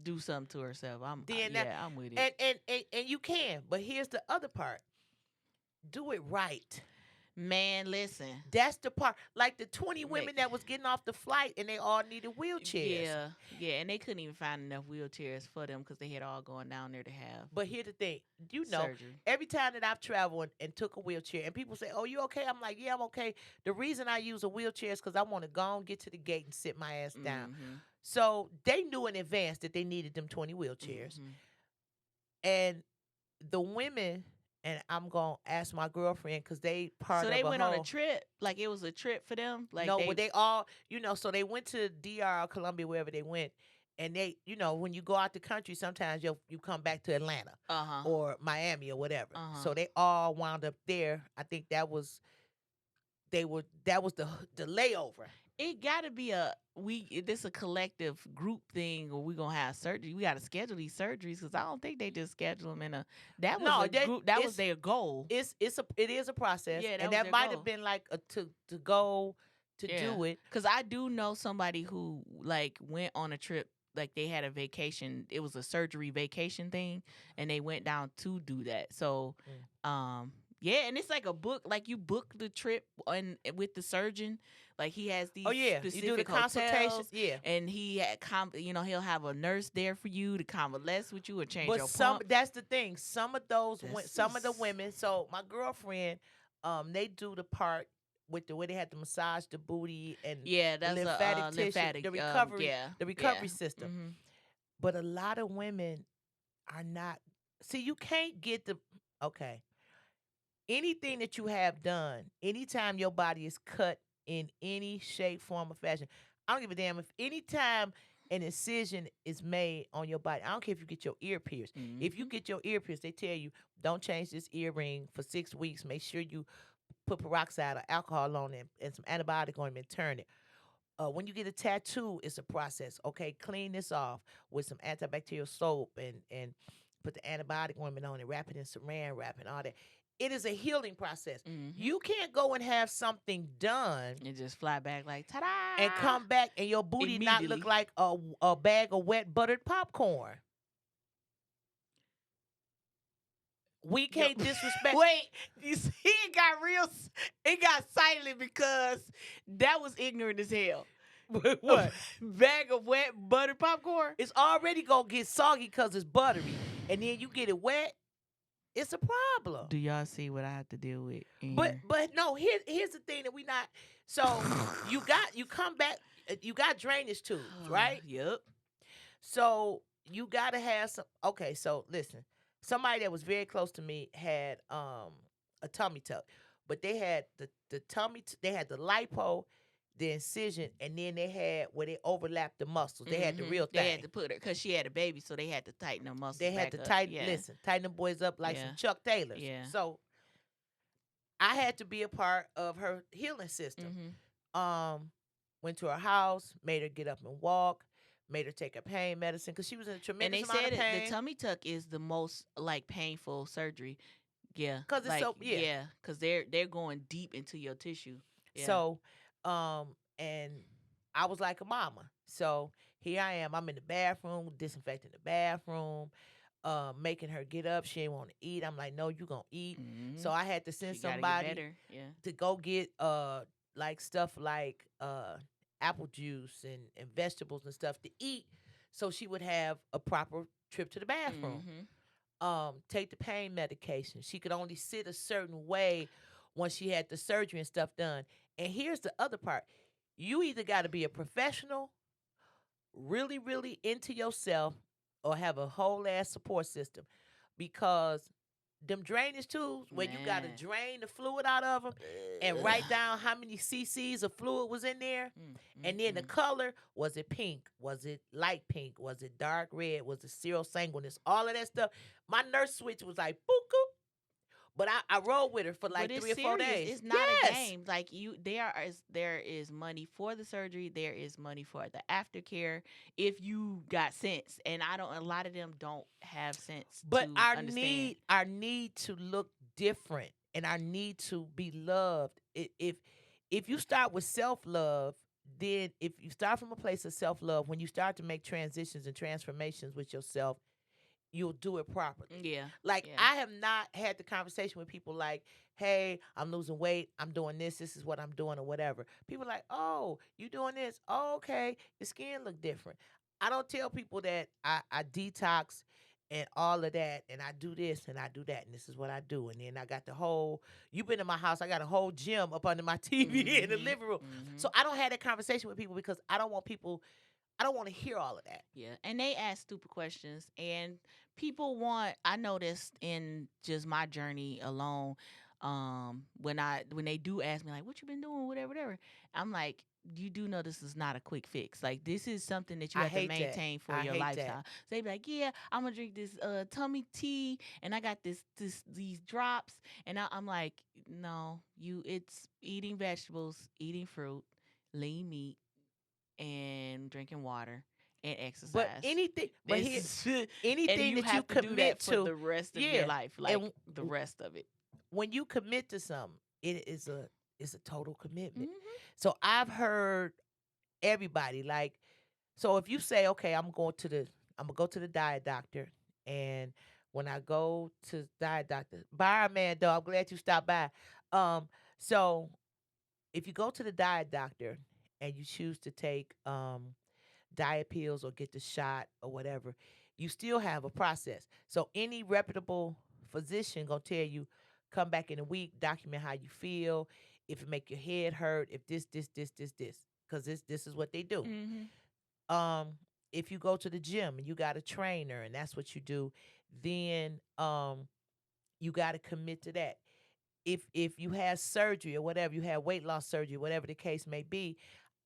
Do something to herself. then that, Yeah, I'm with it. and you can, but here's the other part: do it right. Man, listen. That's the part. Like the 20 women Make that was getting off the flight and they all needed wheelchairs. yeah, and they couldn't even find enough wheelchairs for them because they had all gone down there to have But here's the thing, surgery. every time that I've traveled and took a wheelchair, and people say, "Oh, you okay?" I'm like, "Yeah, I'm okay." The reason I use a wheelchair is because I want to go and get to the gate and sit my ass down. Mm-hmm. So they knew in advance that they needed them 20 wheelchairs, Mm-hmm. and the women. And I'm gonna ask my girlfriend because they part So of they a went on a whole. trip, like it was a trip for them. Like No, but they all, so they went to DR, Columbia, wherever they went, and they, when you go out the country, sometimes you come back to Atlanta uh huh, or Miami or whatever. uh huh. So they all wound up there. I think that was the layover. It got to be this a collective group thing, or we gonna have surgery. We got to schedule these surgeries because I don't think they just schedule them in a. That was No, a group. That was their goal. It is a process, Yeah, that and was that their might have goal. been like to go to Yeah, do it. because I do know somebody who like went on a trip. Like they had a vacation. It was a surgery vacation thing, and they went down to do that. So, Mm. yeah, and it's like a book. Like you book the trip with the surgeon. Like he has these Oh yeah, you do the specific consultation. hotels, Yeah, and he had he'll have a nurse there for you to convalesce with you or change but your pump. that's the thing. Some of those, This some of the is women. So my girlfriend, they do the part with the way they had to massage the booty and yeah, the that's a lymphatic tissue, lymphatic. the recovery, Yeah, the yeah. recovery system. Mm-hmm. But a lot of women are not. See, you can't get the okay. Anything that you have done, anytime your body is cut in any shape, form, or fashion, I don't give a damn if anytime an incision is made on your body. I don't care if you get your ear pierced. If you Mm-hmm. get your ear pierced, they tell you don't change this earring for 6 weeks. Make sure you put peroxide or alcohol on it and some antibiotic on it and turn it. When you get a tattoo, it's a process. Okay, clean this off with some antibacterial soap and put the antibiotic ointment on it, wrap it in saran wrap and all that. It is a healing process. Mm-hmm. You can't go and have something done And just fly back like and ta-da come back and your booty not look immediately. like a bag of wet buttered popcorn. We Yo, can't disrespect. wait, you see, it got real. It got silent because that was ignorant as hell. What? Bag of wet buttered popcorn. It's already gonna get soggy because it's buttery, and then you get it wet. It's a problem. Do y'all see what I have to deal with? But no, here's the thing that we not. So you come back, you got drainage tubes, right? Yep. So you gotta have some. Okay, so listen, somebody that was very close to me had a tummy tuck, but they had the tummy. They had the lipo, the incision, and then they had where they overlapped the muscles. They had the real thing. They had to put her because she had a baby, so they had to tighten her muscles. They had back to up. tighten. Yeah. Listen, tighten them boys up like Yeah. some Chuck Taylors. Yeah. So I had to be a part of her healing system. Went to her house, made her get up and walk, made her take her pain medicine because she was in a And tremendous they amount said of pain. the tummy tuck is the most like painful surgery. Yeah, 'Cause it's so- yeah. yeah, because they're going deep into your tissue. Yeah. So, and I was like a mama. So here I am. I'm in the bathroom, disinfecting the bathroom, making her get up. She ain't want to eat. I'm like, no, you gonna eat. Mhm. So I had to send She gotta get somebody better. Yeah. to go get like stuff like apple juice and vegetables and stuff to eat, so she would have a proper trip to the bathroom. Take the pain medication. She could only sit a certain way once she had the surgery and stuff done. And here's the other part: you either got to be a professional, really, really into yourself, or have a whole ass support system, because them drainage tubes where you got to Man. drain the fluid out of them and Ugh. write down how many cc's of fluid was in there. Mm, mm, And then the mm. color, was it pink? Was it light pink? Was it dark red? Was it zero sanguineous? All of that stuff. My nurse switch was like, "Boo-coo." But I rode with her for But like it's 3 or 4 days. serious. It's not a Yes. game. Like there is money for the surgery. There is money for the aftercare. If you got sense, and I don't. A lot of them don't have sense But to our understand. need to look different and our need to be loved. If you start with self love, then if you start from a place of self love, when you start to make transitions and transformations with yourself, you'll do it properly. Yeah, Like yeah. I have not had the conversation with people like, "Hey, I'm losing weight. I'm doing this. This is what I'm doing, or whatever." People like, "Oh, you doing this? Oh, okay. Your skin look different." I don't tell people that I detox and all of that, and I do this and I do that, and this is what I do. And then I got the whole. You've been in my house. I got a whole gym up under my TV in the Mhm. living room. So Mhm. I don't have that conversation with people because I don't want people. I don't want to hear all of that. Yeah, and they ask stupid questions, and people want. I noticed in just my journey alone, when they do ask me like, "What you been doing?" Whatever, whatever. I'm like, you do know this is not a quick fix. Like this is something that you I have to hate that. maintain for I your hate that. lifestyle. So they be like, "Yeah, I'm gonna drink this tummy tea, and I got these drops," and I'm like, "No, it's eating vegetables, eating fruit, lean meat, and drinking water and But exercise. anything, but here, This and anything you that you have to do that commit for to, the rest of your yeah. life, like And the rest of it. when you commit to something, it is a total commitment. Hmm. So I've heard everybody like, so if you say, okay, I'm gonna go to the diet doctor, and when I go to diet doctor, bye man, though, I'm glad you stopped by. Um, so if you go to the diet doctor and you choose to take diet pills or get the shot or whatever, you still have a process. So any reputable physician gonna tell you, come back in a week, document how you feel, if it make your head hurt, if this, because this is what they do. Hmm. Um, if you go to the gym and you got a trainer and that's what you do, then you got to commit to that. If you have surgery or whatever, you have weight loss surgery, whatever the case may be,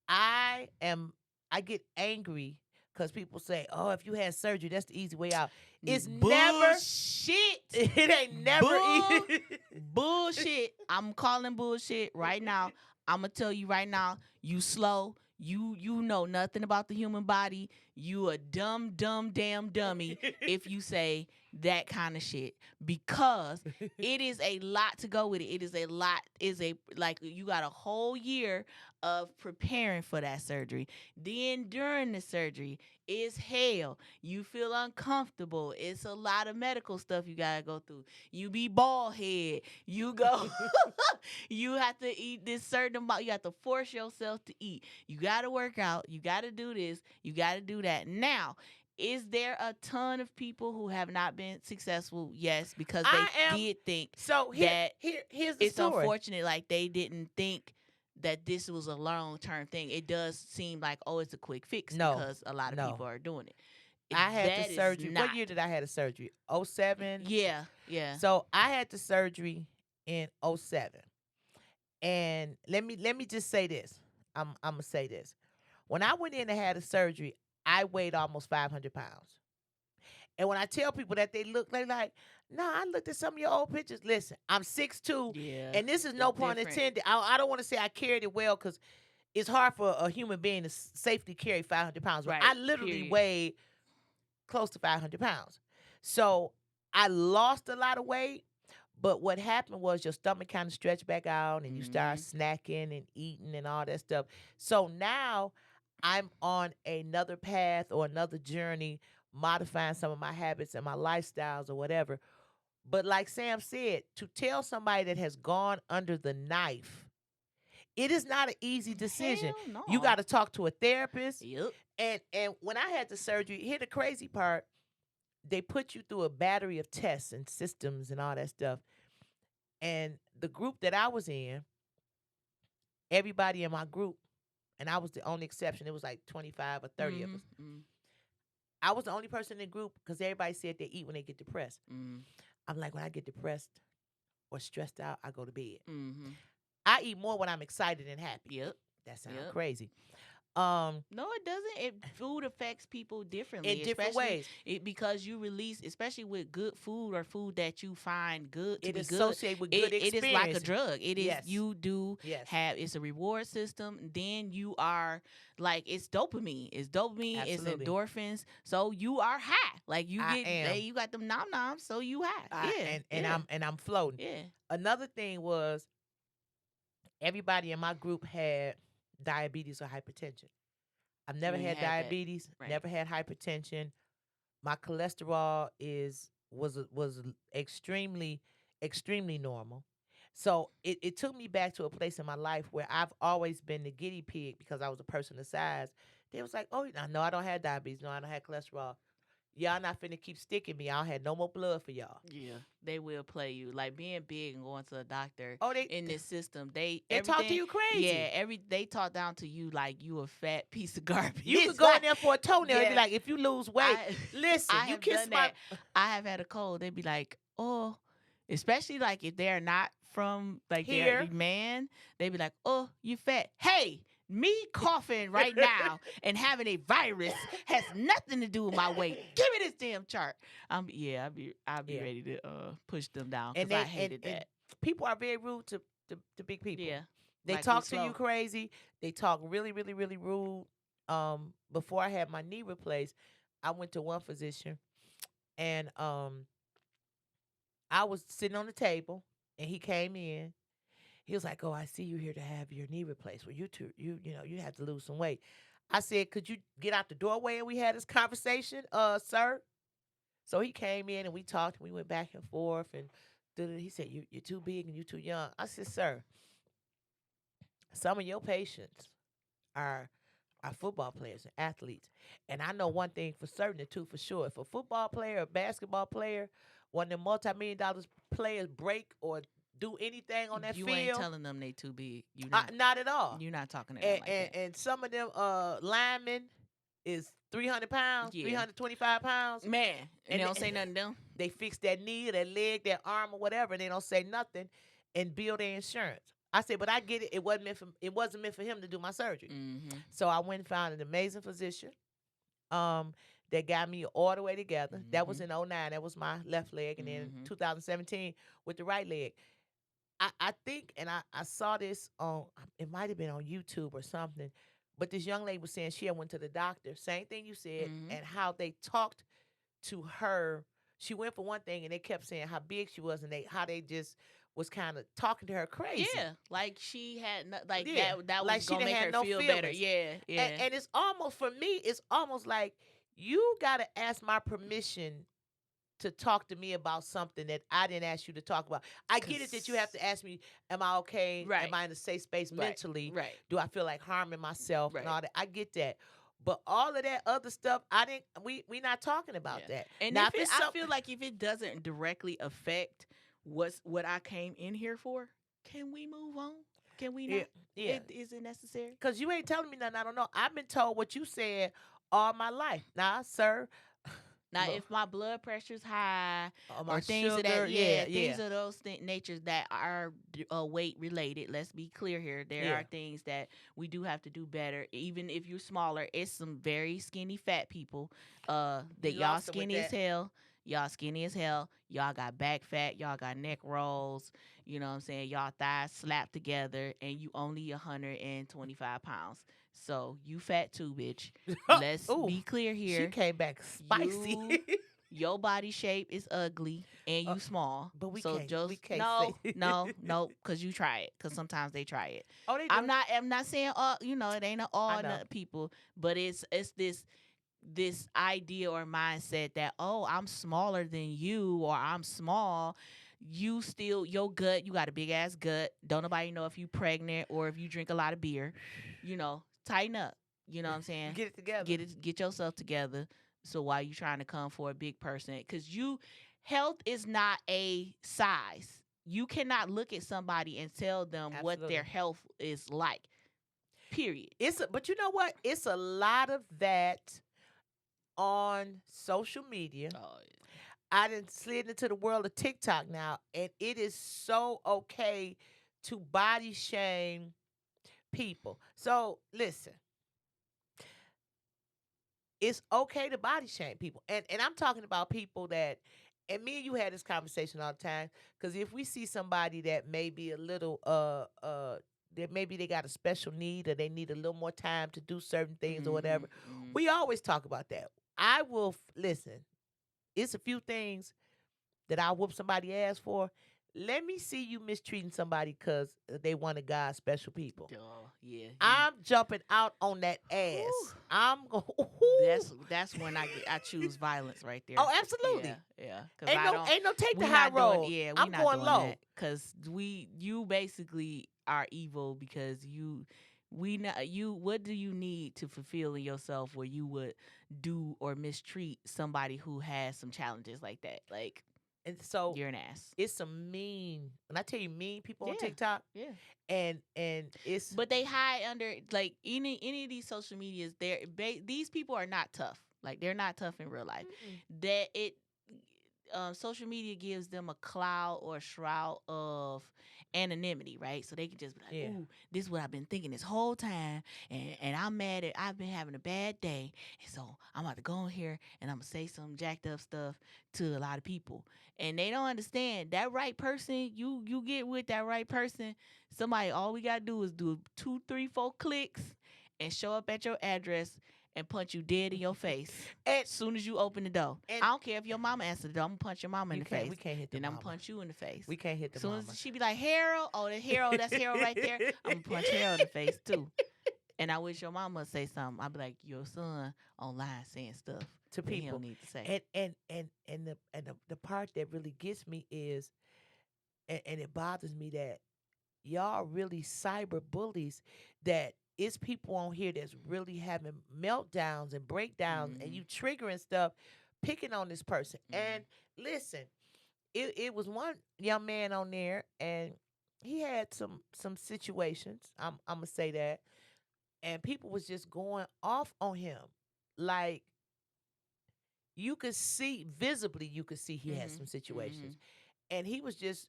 I am I get angry because people say, "Oh, if you had surgery, that's the easy way out." It's never. Bullshit. It ain't never Bull easy. bullshit. I'm calling bullshit right now. I'm gonna tell you right now. You slow. You know nothing about the human body. You a dumb damn dummy if you say that kind of shit, because it is a lot to go with it. It is a lot. Is a like you got a whole year of preparing for that surgery. Then during the surgery is hell. You feel uncomfortable. It's a lot of medical stuff you gotta go through. You be bald head. You go. You have to eat this certain amount. You have to force yourself to eat. You gotta work out. You gotta do this. You gotta do that. Now, is there a ton of people who have not been successful? Yes, because I they am. did think So that here's the it's story. unfortunate. Like they didn't think that this was a long term thing. It does seem like, oh, it's a quick fix No, because a lot of no. people are doing it. I had the That is surgery. What not. year did I have the surgery? '07. Yeah, yeah. So I had the surgery in '07. And let me just say this. I'm gonna say this. When I went in and had the surgery, I weighed almost 500 pounds. And when I tell people that they look, they like, no, I looked at some of your old pictures. Listen, I'm 6'2", Yeah, and this is it's no pun different. intended. I don't want to say I carried it well because it's hard for a human being to safely carry 500 pounds. But I Right. literally Period. weighed close to 500 pounds. So I lost a lot of weight. But what happened was your stomach kind of stretched back out and you start Hmm. snacking and eating and all that stuff. So now I'm on another path or another journey, modifying some of my habits and my lifestyles or whatever. But like Sam said, to tell somebody that has gone under the knife, it is not an easy decision. Hell You got no. to talk to a therapist. Yep. And when I had the surgery, here the crazy part, they put you through a battery of tests and systems and all that stuff. And the group that I was in, everybody in my group, and I was the only exception. It was like 25 or 30 of Hmm. us. Hmm. I was the only person in the group because everybody said they eat when they get depressed. Hmm. I'm like, when I get depressed or stressed out, I go to bed. Mhm. I eat more when I'm excited and happy. Yep. That sounds Yep. crazy. Um, No, it doesn't. Food affects people in differently, different especially ways. because you release, especially with good food or food that you find good to It be good. associates with good It is like a experiences. drug. It is Yes. you do Yes. have it's a reward system. Then you are like it's dopamine. It's dopamine. It's Absolutely. endorphins. So you are high. Like you I get am. you got them nom noms. So you high. I Yeah. and Yeah. I'm floating. Yeah. Another thing was everybody in my group had diabetes or hypertension. I've You never ain't had had that. diabetes, Right. never had hypertension. My cholesterol was extremely normal. So it took me back to a place in my life where I've always been the guinea pig because I was a person of size. They was like, oh, no, I don't have diabetes. No, I don't have cholesterol. Y'all not finna keep sticking me. I don't have no more blood for y'all. Yeah, they will play you like being big and going to a doctor Oh, they in this system. They they talk to everything, you yeah, crazy. they talk down to you like you a fat piece of garbage. You could go in Like, there for a toenail and be yeah, like, if you lose weight, I listen, I you have kiss done my that. I have had a cold. They'd be like, oh, especially like if they're not from like their here. man, they'd be like, oh, you fat. Hey, me coughing right now and having a virus has nothing to do with my weight. Give me this damn chart. Yeah, I'll be Yeah. ready to push them down And because I they hated and that. people are very rude to big people. Yeah, They like we talk to you slow. crazy. They talk really rude. Before I had my knee replaced, I went to one physician and I was sitting on the table and he came in. He was like, "Oh, I see you here to have your knee replaced. Well, you know, you have to lose some weight." I said, "Could you get out the doorway and we had this conversation, sir?" So he came in and we talked. And we went back and forth, and he said, "You're too big and you're too young." I said, "Sir, some of your patients are football players and athletes, and I know one thing for certain and two for sure. If a football player, a basketball player, one of them multi-million dollars players break or do anything on that You ain't field, telling them they too big. You not. not at all. You not talking to them And, like and that. and some of them linemen is 300 pounds, Yeah, 325 pounds, man, and they and don't say nothing to them. they fix that knee, that leg, that arm, or whatever, and they don't say nothing and bill their insurance. I said, but I get it. It wasn't meant for him to do my surgery. Mm-hmm. So I went and found an amazing physician. Um, that got me all the way together. That was Mm-hmm. in '09. That was my left leg, and then Mm-hmm. 2017 with the right leg. I think, and I saw this on, it might have been on YouTube or something, but this young lady was saying she had went to the doctor, same thing you said, Mm-hmm. and how they talked to her. She went for one thing, and they kept saying how big she was, and how they just was kind of talking to her crazy. Yeah, like she had like Yeah, that was like she gonna didn't make have her no feel better. feelings, Yeah, yeah. and it's almost for me, it's almost like you gotta ask my permission to talk to me about something that I didn't ask you to talk about. I get it that you have Cause to ask me, am I okay? Am right, I in a safe space right, mentally? right, Do I feel like harming myself and right. all that? I get that. But all of that other stuff, I didn't we not talking about Yeah. that. And Now if if it, it's I some feel like if it doesn't directly affect what I came in here for, can we move on? Can we yeah, not? yeah. It is it necessary? Cause you ain't telling me nothing I don't know. I've been told what you said all my life. Now, sir, Now, look, if my blood pressure's high my or things of that, sugar, yeah, yeah, yeah, things of those natures that are weight related. Let's be clear here. There yeah. are things that we do have to do better. Even if you're smaller, it's some very skinny fat people. That You y'all lost them with skinny as that. hell. Y'all skinny as hell. Y'all got back fat. Y'all got neck rolls. You know what I'm saying? Y'all thighs slapped together, and you only 125 pounds. So you fat too, bitch. Let's Ooh, be clear she here. came back spicy. You your body shape is ugly and uh, you small. but So we just can't say. no, cause you try it. Cause sometimes they try it. Oh, they I'm do. not I'm not saying all it ain't I all know. people, but it's this idea or mindset that I'm smaller than you or I'm small. You still your gut, you got a big ass gut. Don't nobody know if you pregnant or if you drink a lot of beer. Tighten up. You know what I'm saying? Get it together. Get yourself together. So why you trying to come for a big person? Because health is not a size. You cannot look at somebody and tell them what their Absolutely. health is like. Period. But you know what? It's a lot of that on social media. Oh I done slid into the world of TikTok now, and it is so okay to body shame people. So listen, it's okay to body shame people, and I'm talking about people that. And me and you had this conversation all the time because if we see somebody that may be a little that maybe they got a special need or they need a little more time to do certain things or Mm-hmm. whatever, Mm-hmm. we always talk about that. I will listen. It's a few things that I whoop somebody ass for. Let me see you mistreating somebody because they one of God's special people. Duh. Yeah. You. I'm jumping out on that Whew. ass. I'm going. That's when I choose violence right Oh, there. Yeah, absolutely. yeah. Cause Ain't no take the we high not doing. road. Yeah, we I'm not going doing that. low. Cause you basically are evil because we not you. What do you need to fulfill in yourself where you would do or mistreat somebody who has some challenges like that? Like And so you're an ass. it's some mean. When I tell you mean people on Yeah, TikTok, yeah. and it's But they hide under like any of these social medias. These people are not tough. Like they're not tough in real life. mm-mm. That it social media gives them a cloud or a shroud of anonymity, right? So they can just be like, Yeah. "Ooh, this is what I've been thinking this whole time, and I'm mad at I've been having a bad day, and so I'm about to go in here and I'm gonna say some jacked up stuff to a lot of people." And they don't understand that right person. You get with that right person. Somebody, all we gotta do is do two, three, four clicks and show up at your address and punch you dead in your face And as soon as you open the door. and I don't care if your mama answers the door. I'm gonna punch your mama in you the can't. face. We can't hit the Then I'm gonna mama. punch you in the face. We can't hit the As soon mama. as she be like Harold, oh the Harold, that's Harold right there. I'm gonna punch Harold in the face too. And I wish your mama say something. I'd be like, your son online saying stuff To that he don't people. need to say. And the part that really gets me is and it bothers me that y'all really cyber bullies that it's people on here that's really having meltdowns and breakdowns and Mm-hmm. you triggering stuff picking on this person. Mm-hmm. And listen, it was one young man on there and he had some situations. I'm gonna say that. And people was just going off on him. Like you could see visibly you could see he had Mm-hmm. some Mm-hmm. situations. And he was just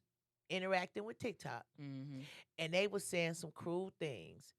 interacting with TikTok Mm-hmm. and they was saying some cruel things.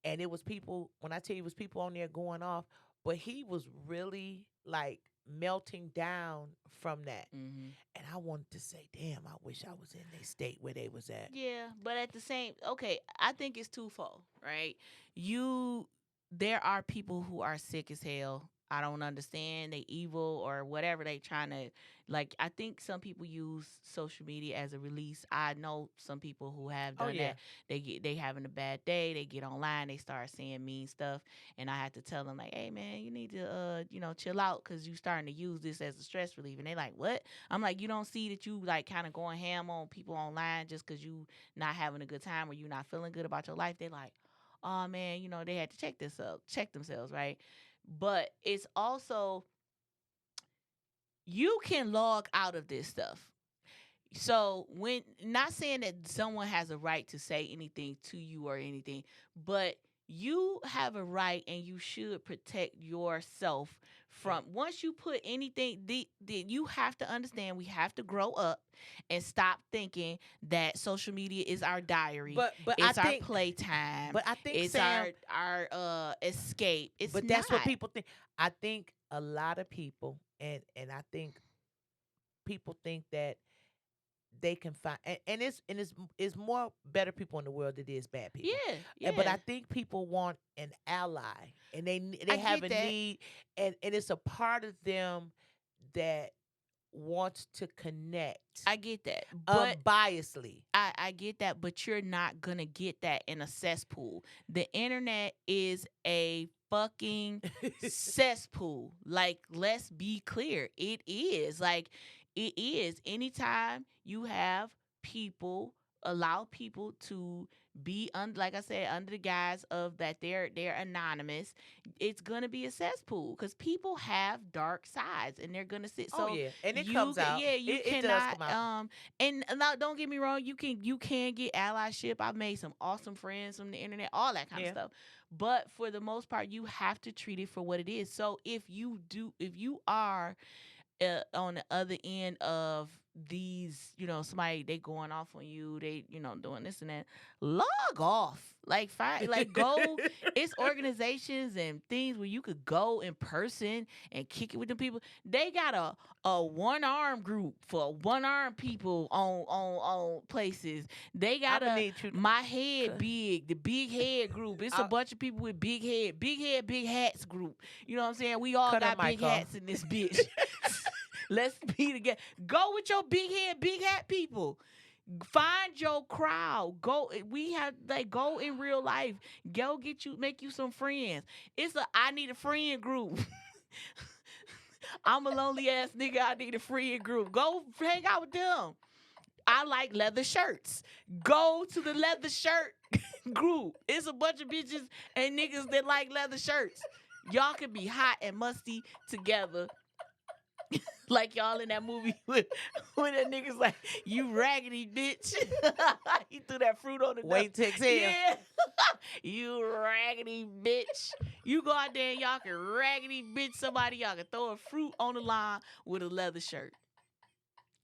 And it was people, when I tell you it was people on there going off, but he was really like melting down from that. Mm-hmm. And I wanted to say, damn, I wish I was in their state where they was at. Yeah, but at the same, okay, I think it's twofold, right? You, there are people who are sick as hell. I don't understand. They evil or whatever they trying to like. I think some people use social media as a release. I know some people who have Oh done yeah. that. They having a bad day. They get online. They start saying mean stuff, and I have to tell them like, hey man, you need to chill out because you starting to use this as a stress relief. And they like, what? I'm like, you don't see that you like kind of going ham on people online just because you not having a good time or you not feeling good about your life. They like, oh man, they had to check themselves, right? But it's also you can log out of this stuff. So when not saying that someone has a right to say anything to you or anything, but you have a right and you should protect yourself Yeah. from once you put anything you have to understand we have to grow up and stop thinking that social media is our diary, But I it's our think playtime, but I think it's Sam, our escape. It's but not. that's what people think. I think a lot of people and I think people think that they can find and it's more better people in the world than it is bad people. Yeah, But yeah. I think people want an ally and I they have get a that. need and it's a part of them that wants to connect I get that. But unbiasedly. I get that, but you're not gonna get that in a cesspool. The internet is a fucking cesspool. Like, let's be clear. It is. Like, it is. Anytime you have people allow people to be like I said, under the guise of that they're anonymous, it's gonna be a cesspool because people have dark sides and they're gonna sit Oh so yeah, and it comes out. yeah, you It does cannot come out. and now, don't get me wrong, you can get allyship. I've made some awesome friends from the internet, all that kind of Yeah. stuff. But for the most part, you have to treat it for what it is. So if you are on the other end of these, somebody they going off on you, they doing this and that, log off. Like find like go. It's organizations and things where you could go in person and kick it with the people. They got a one arm group for one arm people on places. They I'm got gonna a need you. my head big, the big head group. It's a I, bunch of people with big head, big hats group. You know what I'm saying? We all cut her got big mic off. hats in this bitch. Let's be together. Go with your big head, big hat people. Find your crowd. Go. We have like go in real life. Go make you some friends. It's a I need a friend group. I'm a lonely ass nigga. I need a friend group. Go hang out with them. I like leather shirts. Go to the leather shirt group. It's a bunch of bitches and niggas that like leather shirts. Y'all can be hot and musty together. Like y'all in that movie when that nigga's like, you raggedy bitch. He threw that fruit on the Wait to exhale. Yeah. You raggedy bitch. You go out there and y'all can raggedy bitch somebody. Y'all can throw a fruit on the line with a leather shirt.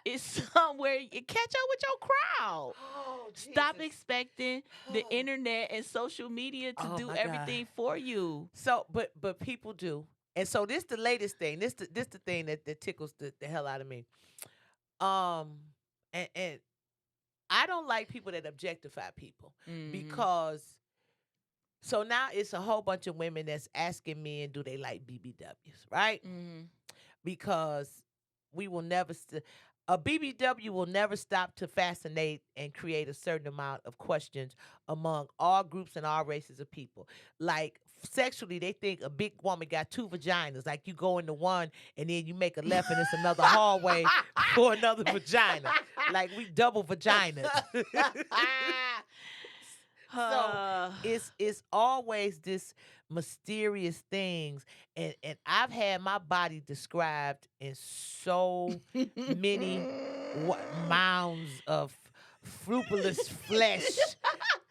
It's somewhere you catch up with your crowd. Oh, Stop Jesus. expecting the internet and social media to Oh, do my God. everything for you. So, but people do, and so this the latest thing. This the thing that tickles the hell out of me. Um, and I don't like people that objectify people Mm-hmm. because so now it's a whole bunch of women that's asking men do they like BBWs, right? Mm-hmm. Because we will never a BBW will never stop to fascinate and create a certain amount of questions among all groups and all races of people. Like sexually, they think a big woman got two vaginas. Like you go into one and then you make a left and it's another hallway for another vagina. Like we double vaginas. So it's always this mysterious things, and I've had my body described in so many mounds of fruitless flesh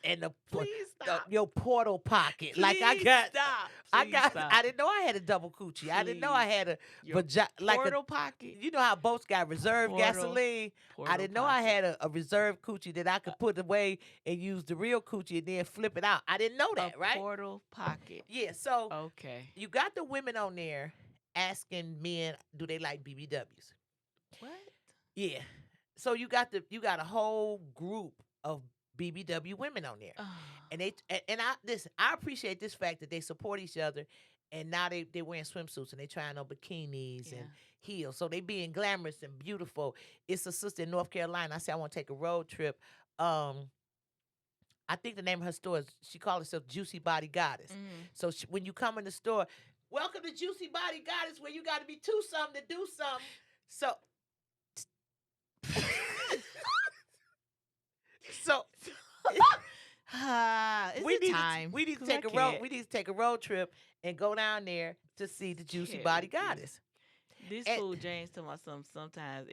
and Please stop. your portal pocket. Please Like I got, stop. I Please got, stop. I didn't know I had a double coochie. I didn't know I Please. had a Your vagina, like a. portal pocket. You know how boats got reserve Portal. gasoline? I Portal didn't know I pocket. had a reserve coochie that I could put away and use the real coochie and then flip it out. I didn't know that, A right? portal pocket. Yeah, so Okay. you got the women on there asking men, do they like BBWs? What? Yeah. So you got a whole group of BBW women on there. And I listen, I appreciate this fact that they support each other, and now they wearing swimsuits and they trying on bikinis Yeah. and heels. So they being glamorous and beautiful. It's a sister in North Carolina. I said I want to take a road trip. I think the name of her store is, she called herself Juicy Body Goddess. So when you come in the store, welcome to Juicy Body Goddess, where you got to be two something to do something. So, so we need time. We need to take a road. We need to take a road trip and go down there to see the Juicy Body Goddess. This fool James told my son sometimes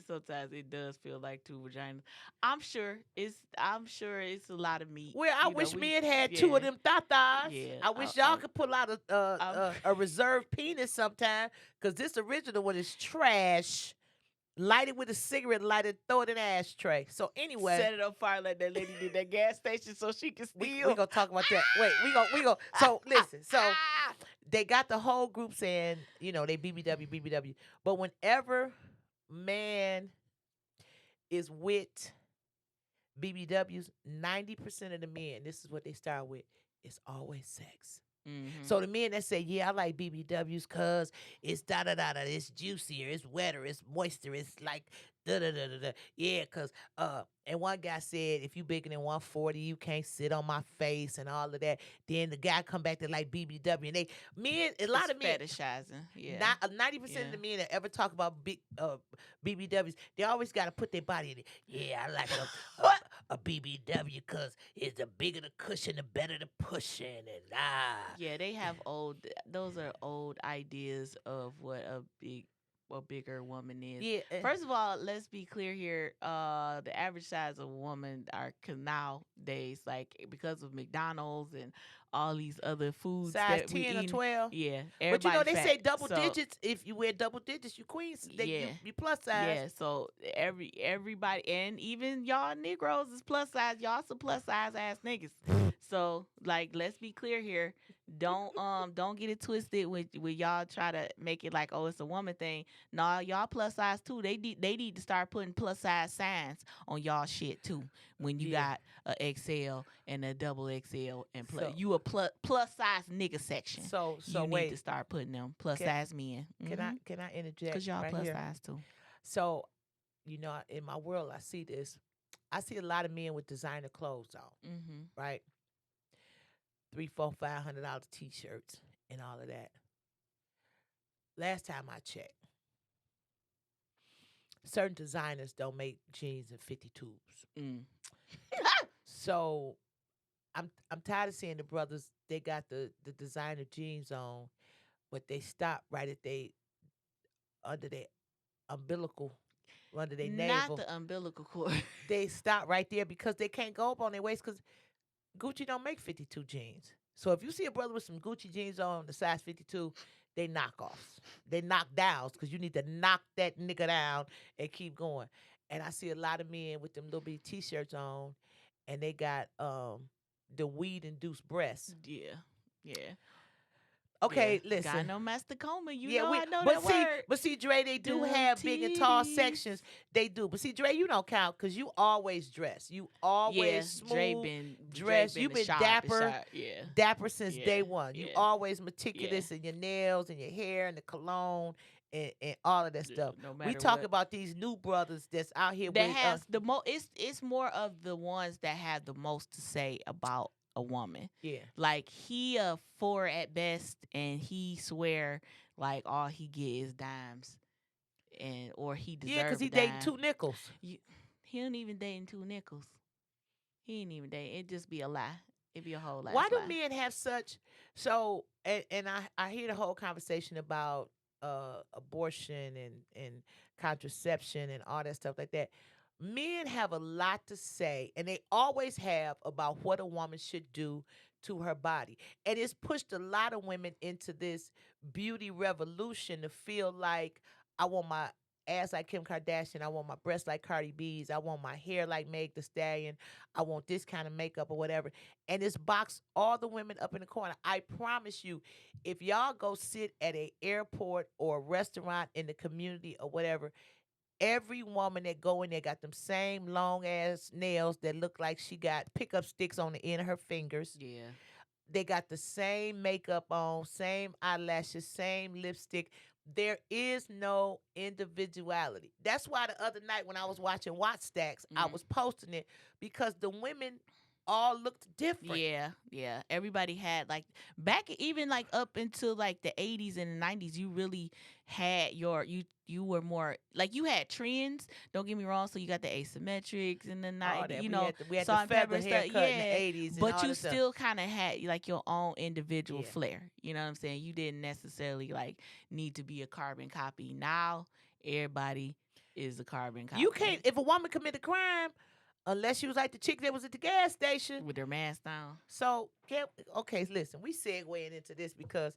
sometimes it does feel like two vaginas. I'm sure it's a lot of meat. Well, I wish men had two of them tatas. Yeah, I wish y'all could pull out a reserve penis sometime, because this original one is trash. Light it with a cigarette lighter, throw it in an ashtray. So anyway, set it on fire like that lady did that gas station so she can steal. We gonna talk about that. Wait, we go. So listen, so they got the whole group saying, they BBW. But whenever man is with BBWs, 90% of the men, this is what they start with, it's always sex. So the men that say, yeah, I like BBWs because it's da-da-da-da, it's juicier, it's wetter, it's moister, it's like da-da-da-da-da. Yeah, because, and one guy said, if you bigger than 140, you can't sit on my face and all of that. Then the guy come back to like BBW. And a lot of men. Fetishizing, yeah. 90% of the men that ever talk about big BBWs, they always got to put their body in it. Yeah, I like a BBW because it's the bigger the cushion, the better the pushing. And Yeah, they have those are old ideas of what a big a bigger woman is. Yeah. First of all, let's be clear here. The average size of a woman are nowadays, like because of McDonald's and all these other foods Size that we 10 or eat. 12. Yeah, But you know, everybody they fat. say double So digits. If you wear double digits, you queens. yeah, You plus size. yeah. So everybody, and even y'all Negroes is plus size. Y'all some plus size ass niggas. So like, let's be clear here. Don't get it twisted with y'all try to make it like, oh, it's a woman thing. Nah, y'all plus size too. They need to start putting plus size signs on y'all shit too. When you Yeah. got a XL and a double XL and So you a plus size nigga section. so You need to wait. start putting them plus Can, size men. can I interject Cause y'all right plus here? size too. So you know, in my world, I see this. I see a lot of men with designer clothes on, Mm-hmm. right? 3, 4, $500 t-shirts and all of that. Last time I checked, certain designers don't make jeans in 52s. Mm. So I'm tired of seeing the brothers. They got the designer jeans on, but they stop right at they under their umbilical, under their Not navel. the umbilical cord. They stop right there because they can't go up on their waist because Gucci don't make 52 jeans. So if you see a brother with some Gucci jeans on the size 52, they knockoffs. They knock downs because you need to knock that nigga down and keep going. And I see a lot of men with them little bitty t-shirts on, and they got the weed induced breasts. Yeah. Yeah. Yeah. Okay, Got listen. no mastecoma. You Yeah, know I know but that see, word. Dre, they do Them have big and tall titties. sections. They do, but see, Dre, you don't count because you always dress. You Yeah. always smooth Dre dress. been You've the been sharpest dapper, shot. Yeah. since Yeah. day one. You Yeah. always Yeah. meticulous in your nails and your hair and the cologne and all of that Yeah. stuff. No We matter talk what. about these new brothers that's out here That with has the most. It's more of the ones that have the most to say about a woman. yeah. Like he a 4 at best, and he swear like all he get is dimes, and or he Yeah, because deserve a he dating dime. two nickels. You, he don't even dating 2 nickels. He ain't even dating. It just be a lie. It be a whole Why last do lie. men have such so and I hear the whole conversation about abortion and contraception and all that stuff like that. Men have a lot to say and they always have about what a woman should do to her body. And it's pushed a lot of women into this beauty revolution to feel like I want my ass like Kim Kardashian, I want my breasts like Cardi B's, I want my hair like Meg the Stallion, I want this kind of makeup or whatever, and it's boxed all the women up in the corner. I promise you, if y'all go sit at a airport or a restaurant in the community or whatever, every woman that go in there got them same long ass nails that look like she got pickup sticks on the end of her fingers. Yeah. They got the same makeup on, same eyelashes, same lipstick. There is no individuality. That's why the other night when I was watching Watch Stacks, I Mm. was posting it because the women all looked different. Yeah, yeah. Everybody had like back even like up until like the 80s and the 90s, you really had you were more like you had trends. Don't get me wrong. So you got the asymmetrics and the All 90s, that you we know, had we had the salt and pepper feather and stuff. haircut in the Yeah, 80s and but all you that stuff. still kind of had like your own individual Yeah. flair. You know what I'm saying? You didn't necessarily like need to be a carbon copy. Now everybody is a carbon copy. You can't if a woman commit a crime unless she was like the chick that was at the gas station. with their mask down. So can't okay, listen, we segueing into this because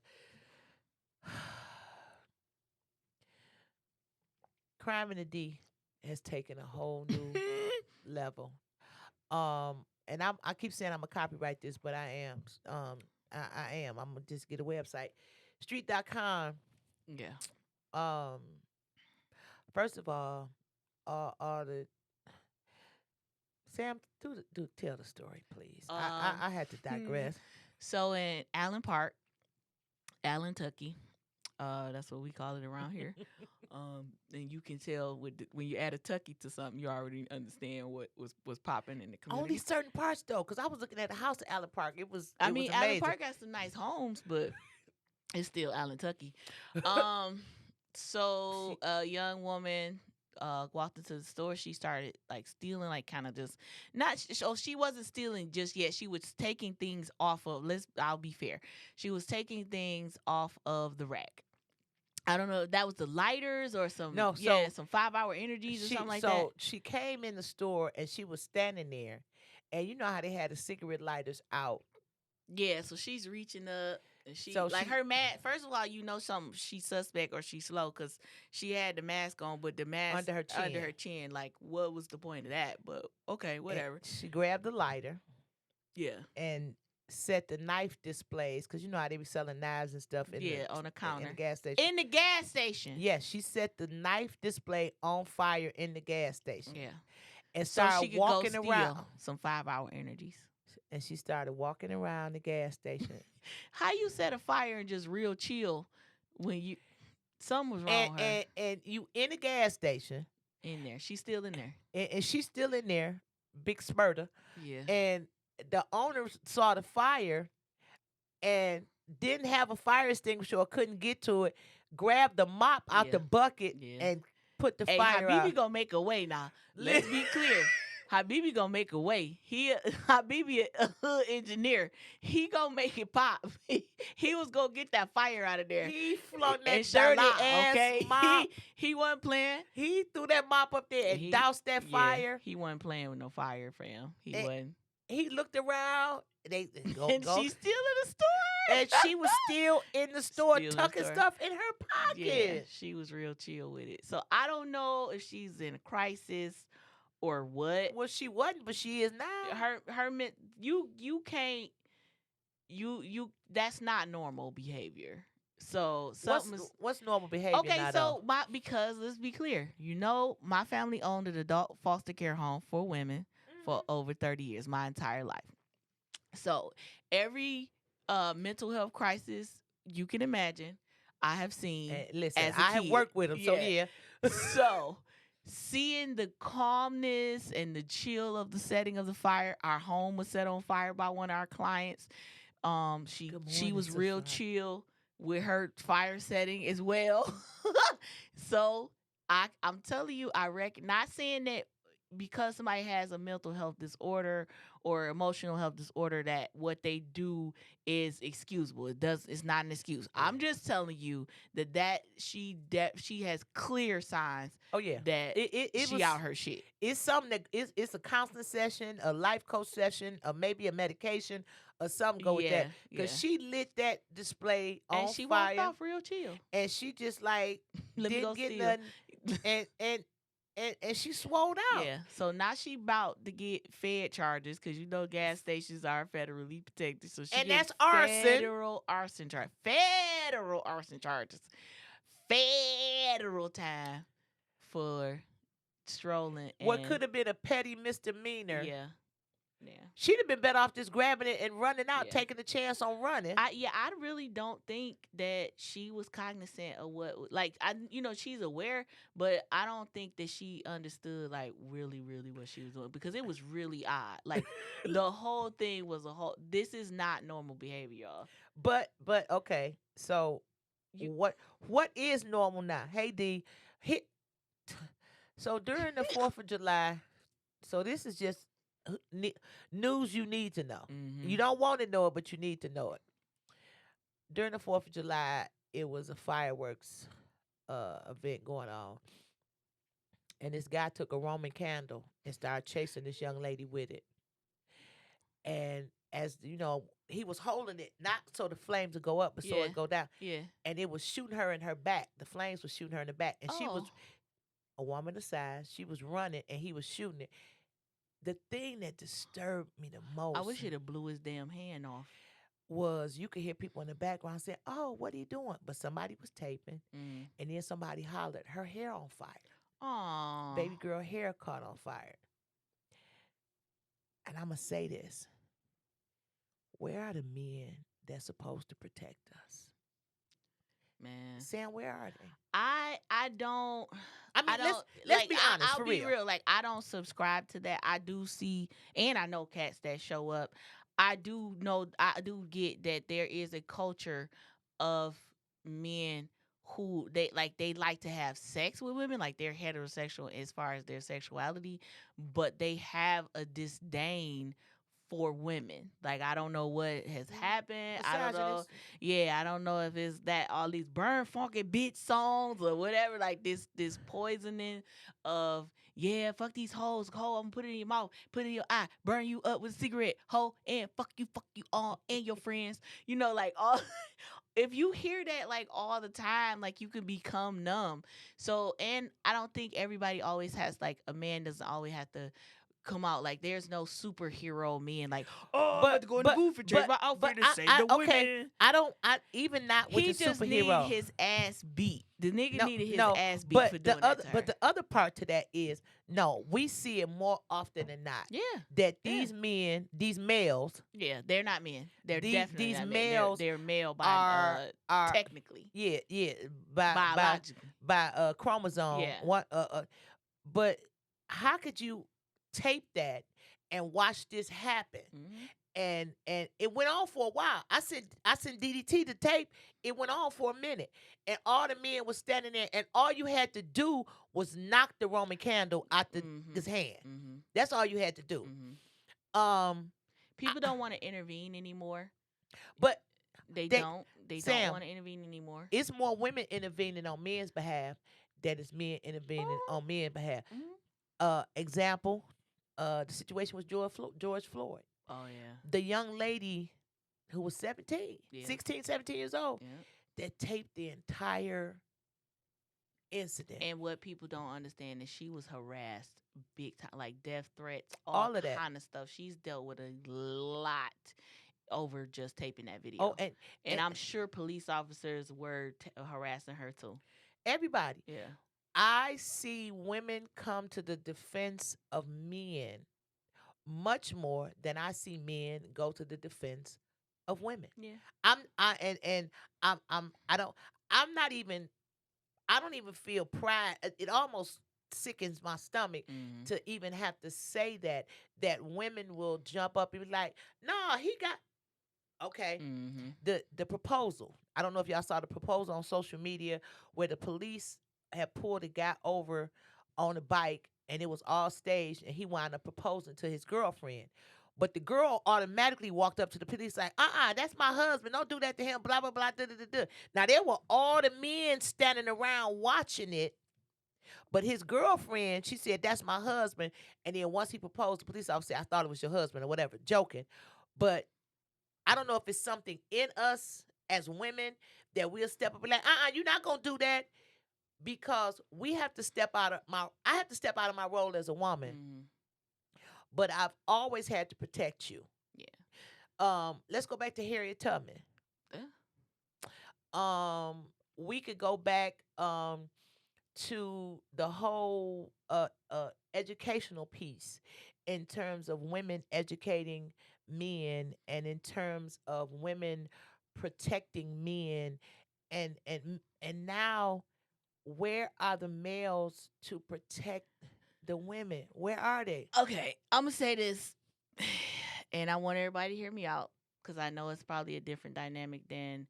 crime in the D has taken a whole new level. And I keep saying I'm gonna copyright this, but I am. I am. I'm gonna just get a website. Street.com. Yeah. Um, first of all the Sam, tell the story, please. I had to Hmm. digress. So in Allen, Tucky, that's what we call it around here. And you can tell when you add a Tucky to something, you already understand what was popping in the Only community. certain parts though, because I was looking at a house at Allen Park. It was I it was mean, Allen amazing. Park got some nice homes, but it's still Allen, Tucky. Um, so a young woman walked into the store. She started like stealing, like kind of just not. So she wasn't stealing just yet. She was taking things off of. I'll be fair. She was taking things off of the rack. I don't know if that was the lighters or some, No, yeah, so some 5-hour energies or she something like that. so she came in the store and she was standing there, and you know how they had the cigarette lighters out. Yeah, so she's reaching up and she So like she her mask. First of all, you know something she's suspect or she's slow because she had the mask on, but the mask under her under chin, her chin. Like, what was the point of that? But okay, and whatever. she grabbed the lighter Yeah, and set the knife displays, because you know how they be selling knives and stuff yeah, on the in the counter gas station. in the gas station. Yes, she set the knife display on fire in the gas station Yeah, and so she started could go walking around. steal some 5-hour energies. And she started walking around the gas station. How you set a fire and just real chill when you something was And wrong with her and you in the gas station, in there? She's still in there. and she's still in there, big spurter. Yeah, And the owner saw the fire and didn't have a fire extinguisher or couldn't get to it. Grabbed the mop out yeah, the bucket yeah. and put the Hey, fire Habibi out. gonna make a way now. Let's be clear. Habibi gonna make a way. Habibi a hood engineer. He gonna make it pop. He was gonna get that fire out of there. He flung that Inshallah, dirty ass okay? mop. He wasn't playing. He threw that mop up there and doused that Yeah, fire. he wasn't playing with no fire, fam. He And wasn't. he looked around. They go, And go. she's still in the store. And she was still in the store Still in the tucking store. stuff in her pocket. Yeah, she was real chill with it. So I don't know if she's in a crisis or what. Well, she wasn't, but she is now. You can't that's not normal behavior. So What's normal behavior? okay. Now, So because let's be clear, my family owned an adult foster care home for women for over 30 years, my entire life. So every mental health crisis you can imagine, I have seen. Listen, as a I have kid. worked with him, so Yeah. yeah. So seeing the calmness and the chill of the setting of the fire, our home was set on fire by one of our clients. She Good she morning, was real Sister. chill with her fire setting as well. So I'm telling you, not saying that because somebody has a mental health disorder or emotional health disorder that what they do is excusable. It's not an excuse. I'm just telling you that she has clear signs Oh yeah. that It she was out her shit. It's something that it's a counseling session, a life coach session, or maybe a medication or something go with that. Because she lit that display on And she fire, walked off real chill. and she just like Let me go didn't get steal. nothing, and she swole out. Yeah, so now she about to get Fed charges because gas stations are federally protected. So she And gets that's arson. Federal arson charge. Federal arson charges. Federal time for strolling. What and- could have been a petty misdemeanor. Yeah, yeah. She'd have been better off just grabbing it and running out, Yeah. taking the chance on running. I really don't think that she was cognizant of she's aware, but I don't think that she understood like really, really what she was doing because it was really odd. Like the whole thing was this is not normal behavior, y'all. But okay, so what is normal now? Hey D, so during the 4th of July, so this is just news you need to know. Mm-hmm. You don't want to know it, but you need to know it. During the 4th of July, it was a fireworks event going on. And this guy took a Roman candle and started chasing this young lady with it. And as you know, he was holding it not so the flames would go up, but so Yeah. it go down. Yeah. And it was shooting her in her back. The flames was shooting her in the back. And she was Oh. a woman of size. She was running and he was shooting it. The thing that disturbed me the most, I wish he'd have blew his damn hand off. was you could hear people in the background saying, "Oh, what are you doing?" But somebody was taping, and then somebody hollered, "Her hair on fire." Aww. Baby girl hair caught on fire. And I'm going to say this. Where are the men that's supposed to protect us? Man. Sam, where are they? I don't. I mean, I don't, let's be honest, I'll for be real. real. Like, I don't subscribe to that. I do see, and I know cats that show up. I do get that there is a culture of men who they like to have sex with women, like they're heterosexual as far as their sexuality, but they have a disdain for women. Like, I don't know what has happened. I don't know. Misogynist. Yeah, I don't know if it's that all these burn funky bitch songs or whatever. Like this poisoning of, yeah, fuck these hoes, hoe, I'm gonna put it in your mouth, put it in your eye, burn you up with a cigarette, hoe, and fuck you all and your friends. You know, like all. If you hear that like all the time, like you can become numb. So, and I don't think everybody always has, like, a man doesn't always have to come out like there's no superhero men like, oh, I'm about But to go in the but booth and change but my but outfit and save I the okay. women. I don't. I even not with the He just need superhero. his ass beat. The nigga No, needed his no. ass beat But for the doing that other, to but her. the other part to that is no. We see it more often than not Yeah, that yeah, these men, these males, yeah. They're not men. They're definitely these not men. They're males they're male by are technically, yeah by biologically. chromosome Yeah. one but how could you tape that and watch this happen? Hmm. And it went on for a while. I sent DDT the tape. It went on for a minute, and all the men was standing there, and all you had to do was knock the Roman candle out Hmm. his hand. Hmm. That's all you had to do. Hmm. Um, People don't want to intervene anymore. but They they, don't. They don't Sam, want to intervene anymore. it's more women intervening on men's behalf than it's men intervening on men's behalf. Mm-hmm. Example, the situation with George Floyd. Oh yeah. The young lady who was 17, Yeah. 16, 17 years old, Yeah. that taped the entire incident. And what people don't understand is she was harassed big time, like death threats, all All of that. kind of stuff. She's dealt with a lot over just taping that Oh, video. And and I'm sure police officers were harassing her too. everybody. Yeah. I see women come to the defense of men much more than I see men go to the defense of women. Yeah. I don't I'm not even I don't even feel pride. It almost sickens my stomach Mm-hmm. to even have to say that women will jump up and be like, "No, he got okay." Mm-hmm. The proposal. I don't know if y'all saw the proposal on social media where the police had pulled a guy over on a bike and it was all staged and he wound up proposing to his girlfriend. But the girl automatically walked up to the police like, that's my husband. Don't do that to him. Blah blah blah. Da, da, da, da. Now there were all the men standing around watching it, but his girlfriend, she said, "That's my husband." And then once he proposed, the police officer said, "I thought it was your husband or whatever," joking. But I don't know if it's something in us as women that we'll step up and like, you're not gonna do that because we have to step out of my I have to step out of my role as a woman, Mm-hmm. but I've always had to protect you. Yeah. Let's go back to Harriet Tubman. Yeah. We could go back to the whole educational piece in terms of women educating men and in terms of women protecting men and now where are the males to protect the women? Where are they? Okay, I'm gonna say this, and I want everybody to hear me out because I know it's probably a different dynamic than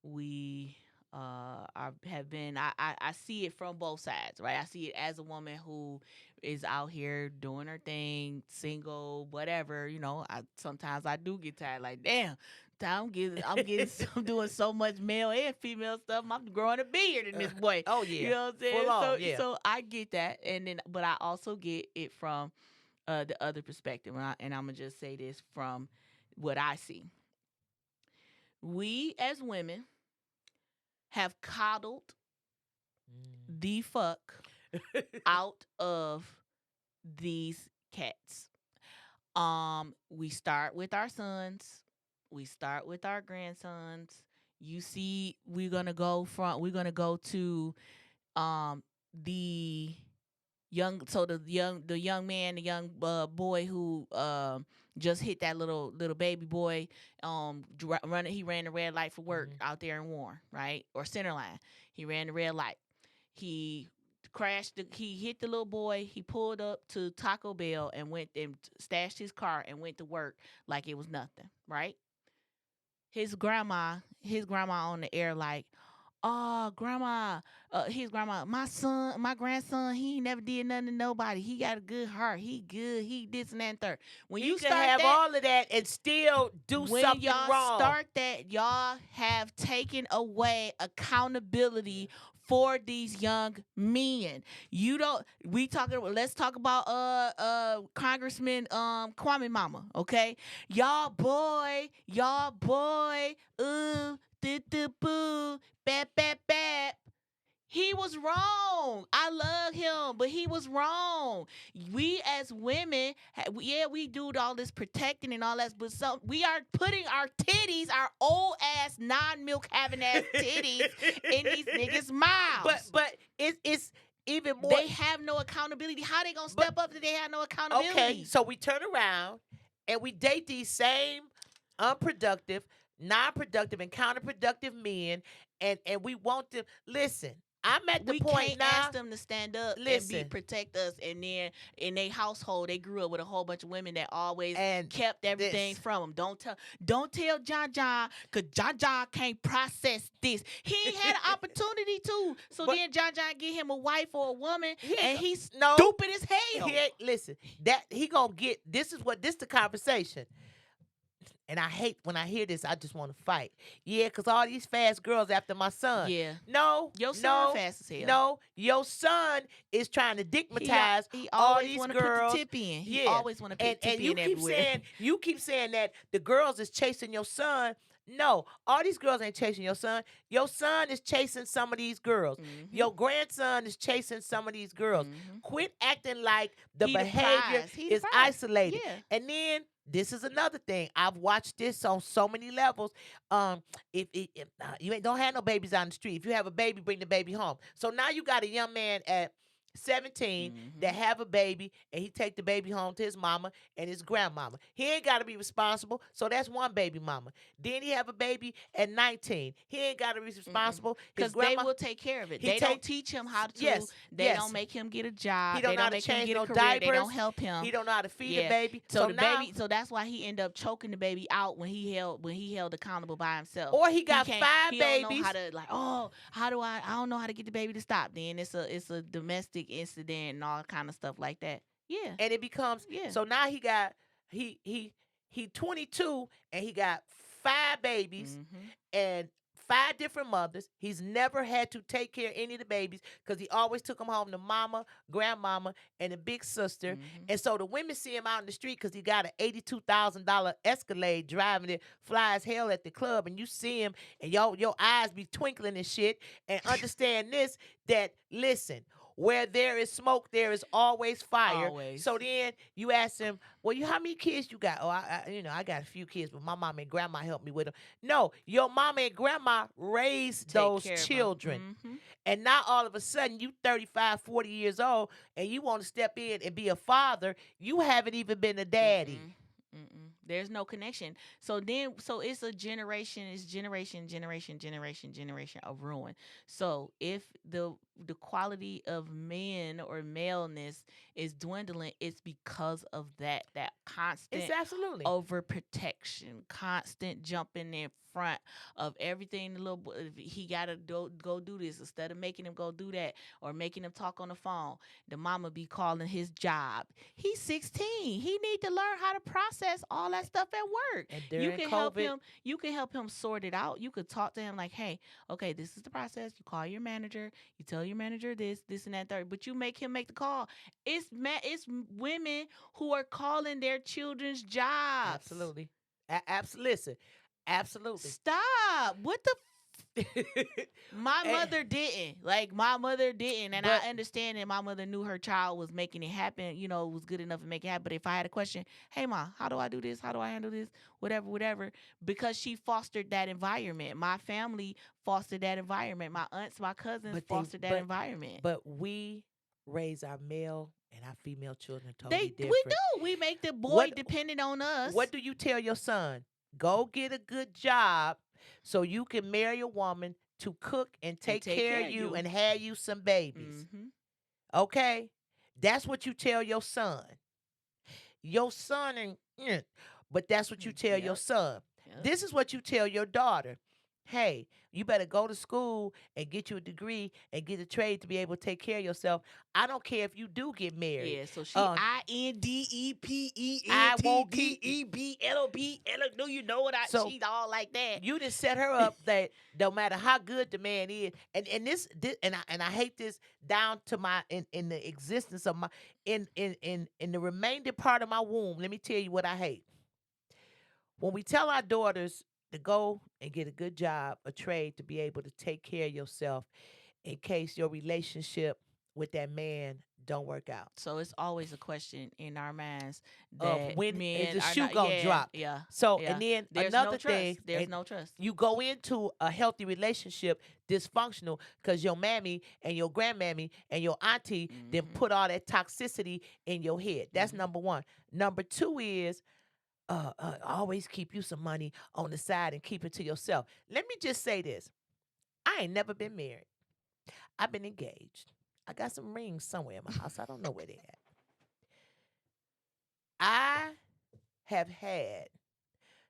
we have been. I see it from both sides, right? I see it as a woman who is out here doing her thing, single, whatever. You know, I sometimes I do get tired. Like, damn, I'm doing so much male and female stuff. I'm growing a beard in this boy. Oh yeah. You know what I'm saying? Full on, So yeah. so I get that, and then but I also get it from the other perspective, and I'm gonna just say this from what I see. We as women have coddled the fuck out of these cats. We start with our sons. We start with our grandsons. You see, we're gonna go to the young man, the young boy who just hit that little baby boy running. He ran the red light for work Mhm. out there in Warren, right, or center line. He ran the red light. He he hit the little boy. He pulled up to Taco Bell and went and stashed his car and went to work like it was nothing, right? His grandma on the air like, oh, grandma, his grandma, my grandson, he ain't never did nothing to nobody. He got a good heart. He good. He this and that and third. When He you could start have that, all of that and still do when something y'all wrong. start that, y'all have taken away accountability for these young men. You don't. We talking. Let's talk about Congressman Kwame Mama. Okay, y'all boy, boo, bap bap bap. He was wrong. I love him, but he was wrong. We as women, yeah, we do all this protecting and all that, but we are putting our titties, our old ass non-milk having ass titties, in these niggas' mouths. But it's even more. They have no accountability. How they gonna step up if they have no accountability? Okay, so we turn around and we date these same unproductive, non-productive, and counterproductive men, and we want them. Listen, I'm at the We point can't now. ask them to stand up and Listen, protect us, and then in their household they grew up with a whole bunch of women that always and kept everything this. from them. Don't tell John, cause John can't process this. He ain't had an opportunity to. So But- then John get him a wife or a woman, He ain't and go- he's no. stupid as hell. He ain't listen. That he gonna get. This the conversation. And I hate when I hear this. I just want to fight. Yeah, cause all these fast girls after my son. Yeah, No, your son no, fast as hell. no. Your son is trying to digmatize He all always these want to put girls. the tip in. He Yeah. always want to put the And tip you in keep everywhere. saying that the girls is chasing your son. No, all these girls ain't chasing your son. Your son is chasing some of these girls. Mhm. Your grandson is chasing some of these girls. Mhm. Quit acting like the He the behavior prize. He the is prize. isolated. Yeah. And then this is another thing. I've watched this on so many levels. If you don't have no babies on the street, if you have a baby, bring the baby home. So now you got a young man at 17 that have a baby, and he take the baby home to his mama and his grandmama. He ain't got to be responsible, so that's one baby mama. Then he have a baby at 19. He ain't got to be responsible. His Because they grandma, will take care of it. he They take- don't teach him how to. Yes, They yes. don't make him get a job. He don't They know how don't to make him change get no a career. They diapers. don't help him. he don't know how to feed Yeah. the baby. So the now, baby. So that's why he ended up choking the baby out when he held accountable by himself. or he got can't- 5 he babies. don't know how to like. Oh, how do I? I don't know how to get the baby to stop. Then it's a domestic incident and all kind of stuff like that. Yeah. And it becomes Yeah. so now he 22 and he got 5 babies Mhm. and 5 different mothers. He's never had to take care of any of the babies because he always took them home to mama, grandmama, and the big sister. Mhm. And so the women see him out in the street because he got an $82,000 Escalade driving it, fly as hell at the club. And you see him and your eyes be twinkling and shit. And understand this, that listen, where there is smoke, there is always fire. Always. So then you ask him, well, how many kids you got? Oh, I got a few kids, but my mama and grandma helped me with them. No, your mama and grandma raised Take those care of 'em. children. Mhm. And now all of a sudden you 35, 40 years old and you want to step in and be a father. You haven't even been a daddy. There's no connection. So it's a generation. It's generation of ruin. So if the quality of men or maleness is dwindling, it's because of that constant It's absolutely. overprotection, constant jumping in front of everything. The little boy, he gotta go do this instead of making him go do that or making him talk on the phone. The mama be calling his job. He's 16. He need to learn how to process all that stuff at work. And You during can COVID, help him. You can help him sort it out. You could talk to him like, hey, okay, this is the process. You call your manager. You tell your manager this, and that, third. But you make him make the call. It's women who are calling their children's jobs. absolutely. Listen, absolutely. Stop. What the my And- mother didn't. Like my mother didn't. And But- I understand that my mother knew her child was making it happen, was good enough to make it happen. But if I had a question, hey ma, how do I do this? How do I handle this? Whatever. Because she fostered that environment. My family fostered that environment. My aunts, my cousins fostered that environment. But we raise our male and our female children We totally different. do. We make the boy What- dependent on us. What do you tell your son? Go get a good job so you can marry a woman to cook and take care of you and have you some babies. Mhm. Okay? That's what you tell your son. Your son but that's what you tell your Yep. son. Yep. This is what you tell your daughter. Hey, you better go to school and get you a degree and get a trade to be able to take care of yourself. I don't care if you do get married. Yeah, so she Uh, I won't keep. INDEPENTDEBLOB. Do you know what I? So She's all like that. you just set her up that no matter how good the man is, and this and I hate this down to my in the existence of my in the remainder part of my womb. Let me tell you what I hate when we tell our daughters to go and get a good job, a trade to be able to take care of yourself in case your relationship with that man don't work out. So it's always a question in our minds Of that when is men the are shoe not. gonna Yeah, drop? yeah, So yeah. and then There's no another thing, trust. There's and no trust. you go into a healthy relationship dysfunctional because your mammy and your grandmammy and your auntie then Mm-hmm. put all that toxicity in your head. That's Mm-hmm. number one. Number two is always keep you some money on the side and keep it to yourself. Let me just say this: I ain't never been married. I've been engaged. I got some rings somewhere in my house. I don't know where they at. I have had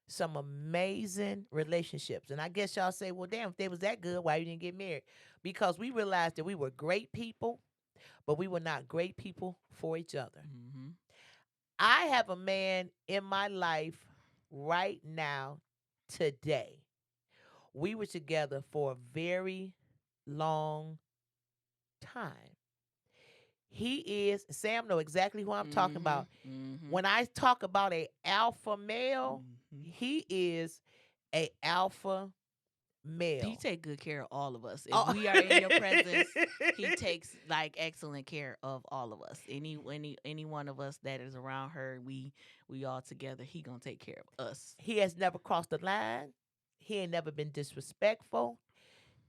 some amazing relationships. And I guess y'all say, well, damn, if they was that good, why you didn't get married? Because we realized that we were great people, but we were not great people for each other. Mm-hmm. I have a man in my life right now, today. We were together for a very long time. He is, Sam know exactly who I'm talking Mm-hmm. about. Mm-hmm. When I talk about a alpha male, Mm-hmm. he is a alpha He male. take good care of all of us. If Oh. we are in your presence, he takes like excellent care of all of us. Any one of us that is around her, we all together. He gonna take care of us. He has never crossed the line. He ain't never been disrespectful.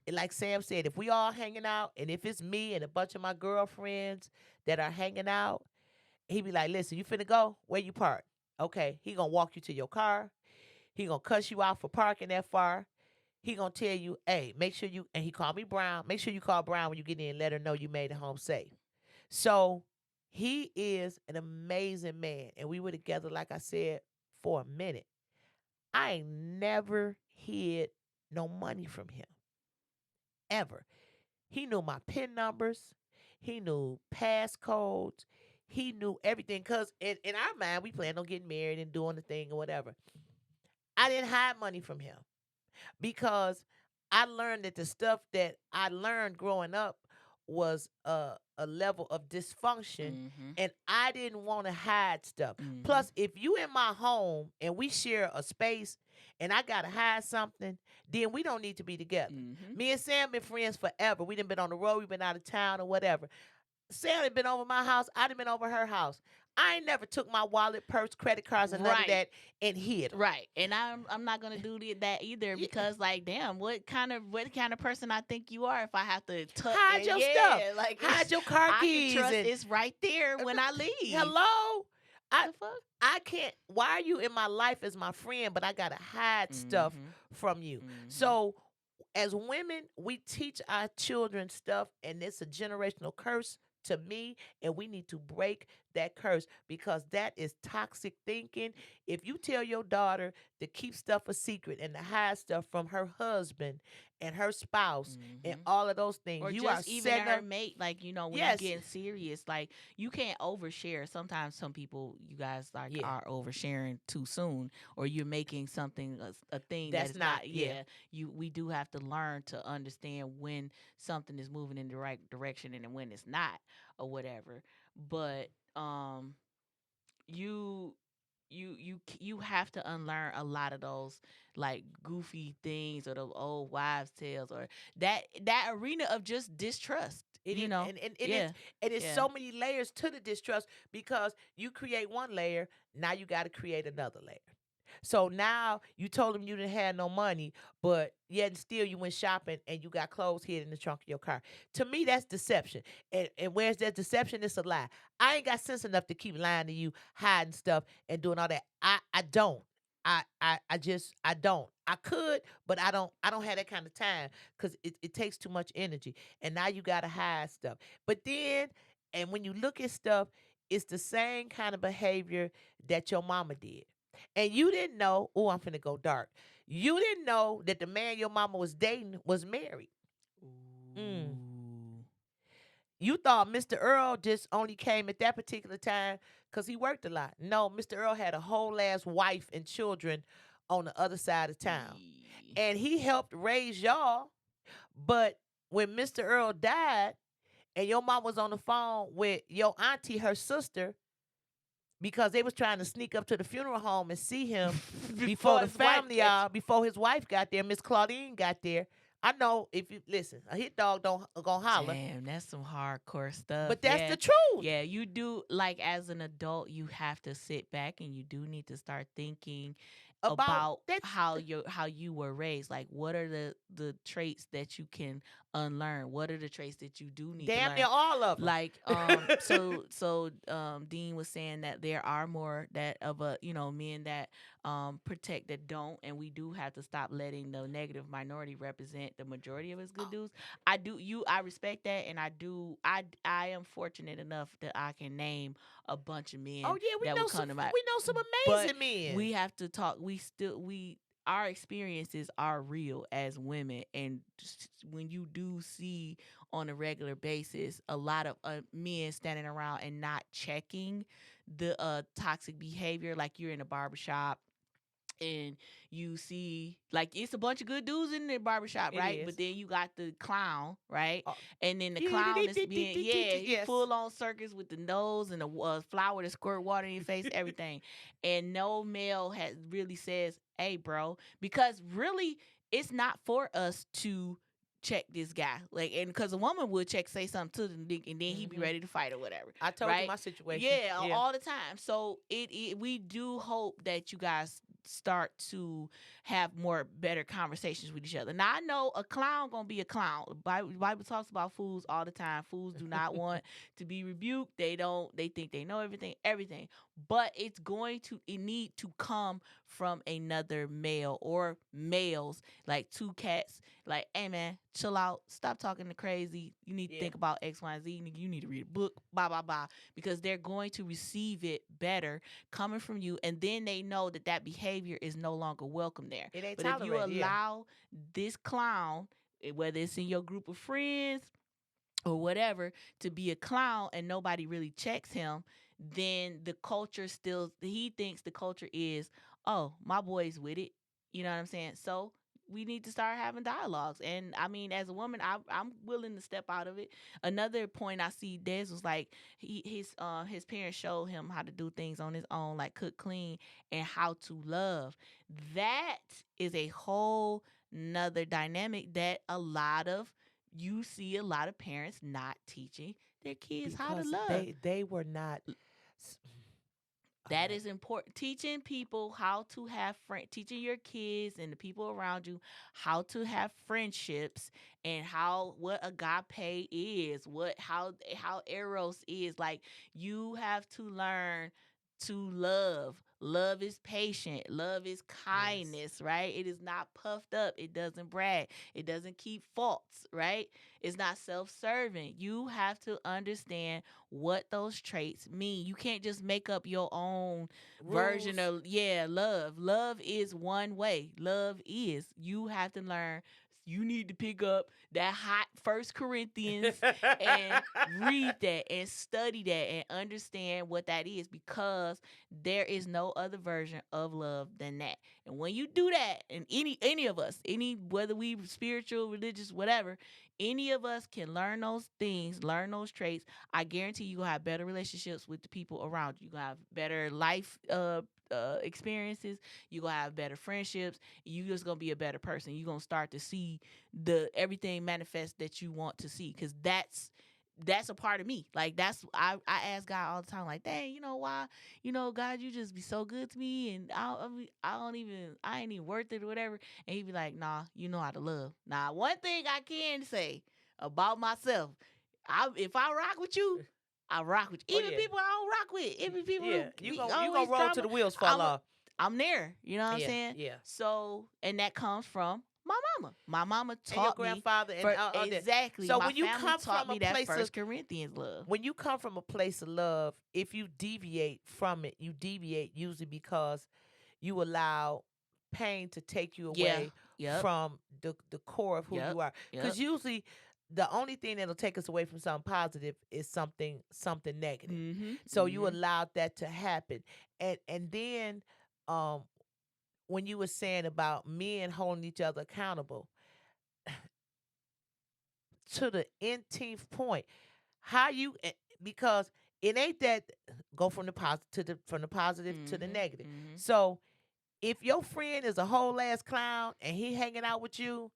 And like Sam said, if we all hanging out, and if it's me and a bunch of my girlfriends that are hanging out, he be like, "Listen, you finna go? Where you park? Okay." He gonna walk you to your car. He gonna cuss you out for parking that far. He gonna tell you, "Hey, make sure you." And he called me Brown. Make sure you call Brown when you get in and let her know you made it home safe. So he is an amazing man, and we were together, like I said, for a minute. I ain't never hid no money from him ever. He knew my PIN numbers. He knew passcodes. He knew everything. Cause in our mind, we planned on getting married and doing the thing or whatever. I didn't hide money from him because I learned that the stuff that I learned growing up was a level of dysfunction, Mm-hmm. and I didn't want to hide stuff. Mm-hmm. Plus, if you in my home and we share a space and I gotta hide something, then we don't need to be together. Mm-hmm. Me and Sam been friends forever. We done been on the road, we been out of town or whatever. Sarah been over my house. I done been over her house. I ain't never took my wallet, purse, credit cards, and none of Right. that and hid them. Right, and I'm not gonna do that either because like damn, what kind of person I think you are if I have to tuck Hide and your stuff. yeah, like Hide it's your car I can keys trust and it's right there when I leave. hello. I The fuck? I can't. Why are you in my life as my friend, but I gotta hide stuff Mm-hmm. from you? Mm-hmm. So as women, we teach our children stuff, and it's a generational curse to me, and we need to break that curse because that is toxic thinking. If you tell your daughter to keep stuff a secret and to hide stuff from her husband and her spouse and Mm-hmm. all of those things, Or you are just even setting her up. mate, like when you Yes, getting serious, like you can't overshare. Sometimes some people, you guys like yeah, are oversharing too soon, or you're making something a thing that that's is not. not. Yeah, Yeah, we do have to learn to understand when something is moving in the right direction and when it's not, or whatever. But you you have to unlearn a lot of those like goofy things or the old wives tales or that arena of just distrust, it is, and yeah, it is yeah. so many layers to the distrust because you create one layer, now you got to create another layer. So now you told him you didn't have no money, but yet and still you went shopping and you got clothes hid in the trunk of your car. To me, that's deception. And where's that deception? It's a lie. I ain't got sense enough to keep lying to you, hiding stuff, and doing all that. I don't. I just I don't. I could, but I don't have that kind of time because it takes too much energy. And now you gotta hide stuff. But then and when you look at stuff, it's the same kind of behavior that your mama did. And you didn't know, oh, I'm finna go dark. You didn't know that the man your mama was dating was married. Mm. Ooh. You thought Mr. Earl just only came at that particular time because he worked a lot. No, Mr. Earl had a whole ass wife and children on the other side of town. Yee. And he helped raise y'all. But when Mr. Earl died and your mom was on the phone with your auntie, her sister, because they was trying to sneak up to the funeral home and see him before the his wife family, catch before his wife got there, Miss Claudine got there. I know if you listen, a hit dog don't gonna holler, Damn, that's some hardcore stuff. but that's Yeah. the truth Yeah, you do like as an adult, you have to sit back and you do need to start thinking about about that. how you were raised. Like what are the traits that you can unlearn? What are the traits that you do need to Damn learn? near all of them. Like Dean was saying that there are more that of a men that protect that don't, and we do have to stop letting the negative minority represent the majority of us good dudes. I respect that, and I am fortunate enough that I can name a bunch of Oh men yeah, that would come to my. we know some But amazing men. we have to talk. We our experiences are real as women, and when you do see on a regular basis a lot of men standing around and not checking the toxic behavior, like you're in a barbershop and you see like it's a bunch of good dudes in the barbershop, It right? But is. then you got the clown, right? Oh, And then the clown is being, yeah, he yes. full on circus with the nose and the flower to squirt water in your face, everything. And no male has really says, hey, bro, because really it's not for us to check this guy. Like, and because a woman would check, say something to the dick, and then he'd be Hmm. ready to fight or whatever, I told you right? my situation. Yeah, Yeah. all the time. So we do hope that you guys start to have more better conversations with each other. Now I know a clown gonna be a clown. Bible talks about fools all the time. Fools do not want to be rebuked. They don't. They think they know everything. Everything. But it's going to. It need to come from another male or males, like two cats. Like, hey man, chill out. Stop talking to crazy. You need to Yeah. think about X, Y, and Z. You need to read a book. Blah blah blah. Because they're going to receive it better coming from you, and then they know that that behavior is no longer welcome there. It ain't But if you tolerated. Yeah. allow this clown, whether it's in your group of friends or whatever, to be a clown and nobody really checks him, then the culture still, he thinks the culture is, oh, my boy's with it. You know what I'm saying? So we need to start having dialogues. And I mean, as a woman, I'm willing to step out of it. Another point I see, Des was like, his parents showed him how to do things on his own, like cook, clean, and how to love. That is a whole nother dynamic that you see a lot of parents not teaching their kids how to Because love. they were not. All That right. is important. Teaching people how to have teaching your kids and the people around you how to have friendships, and how what agape is, how eros is. Like, you have to learn to love. Love is patient. Love is Yes. kindness, right? It is not puffed up. It doesn't brag. It doesn't keep faults, right? It's not self-serving. You have to understand what those traits mean. You can't just make up your own version Rules. of, yeah, love. Love is one way. Love is. You have to learn. You need to pick up that hot First Corinthians and read that and study that and understand what that is, because there is no other version of love than that. And when you do that, and any of us, whether we spiritual, religious, whatever, any of us can learn those things, learn those traits. I guarantee you gonna have better relationships with the people around you. You gonna have better life experiences. You gonna have better friendships. You just gonna be a better person. You gonna start to see the everything manifest that you want to see, because that's a part of me. Like, that's I ask God all the time, like, dang, why, God, you just be so good to me, and I ain't even worth it or whatever. And he be like, nah, you know how to love. Now, one thing I can say about myself, if I rock with you, I rock with you. Oh Even yeah. people I don't rock with, even people Yeah. who You we gonna always roll till drama, the wheels fall I'm off. I'm there. You know what I'm Yeah. saying? Yeah. So, and that comes from my mama. My mama And your taught me grandfather and for all that. exactly. So My when you family come taught from a me that place of First Corinthians love. when you come from a place of love, if you deviate from it, you deviate usually because you allow pain to take you Yeah. away Yep. from the core of who Yep. you are. Yep. Because usually the only thing that'll take us away from something positive is something negative. Mhm. So you Mhm. allowed that to happen. And then um when you were saying about men holding each other accountable to the nth point, how you because it ain't that go from the positive to the positive to the Mhm. negative. Mhm. So if your friend is a whole ass clown and he hanging out with you,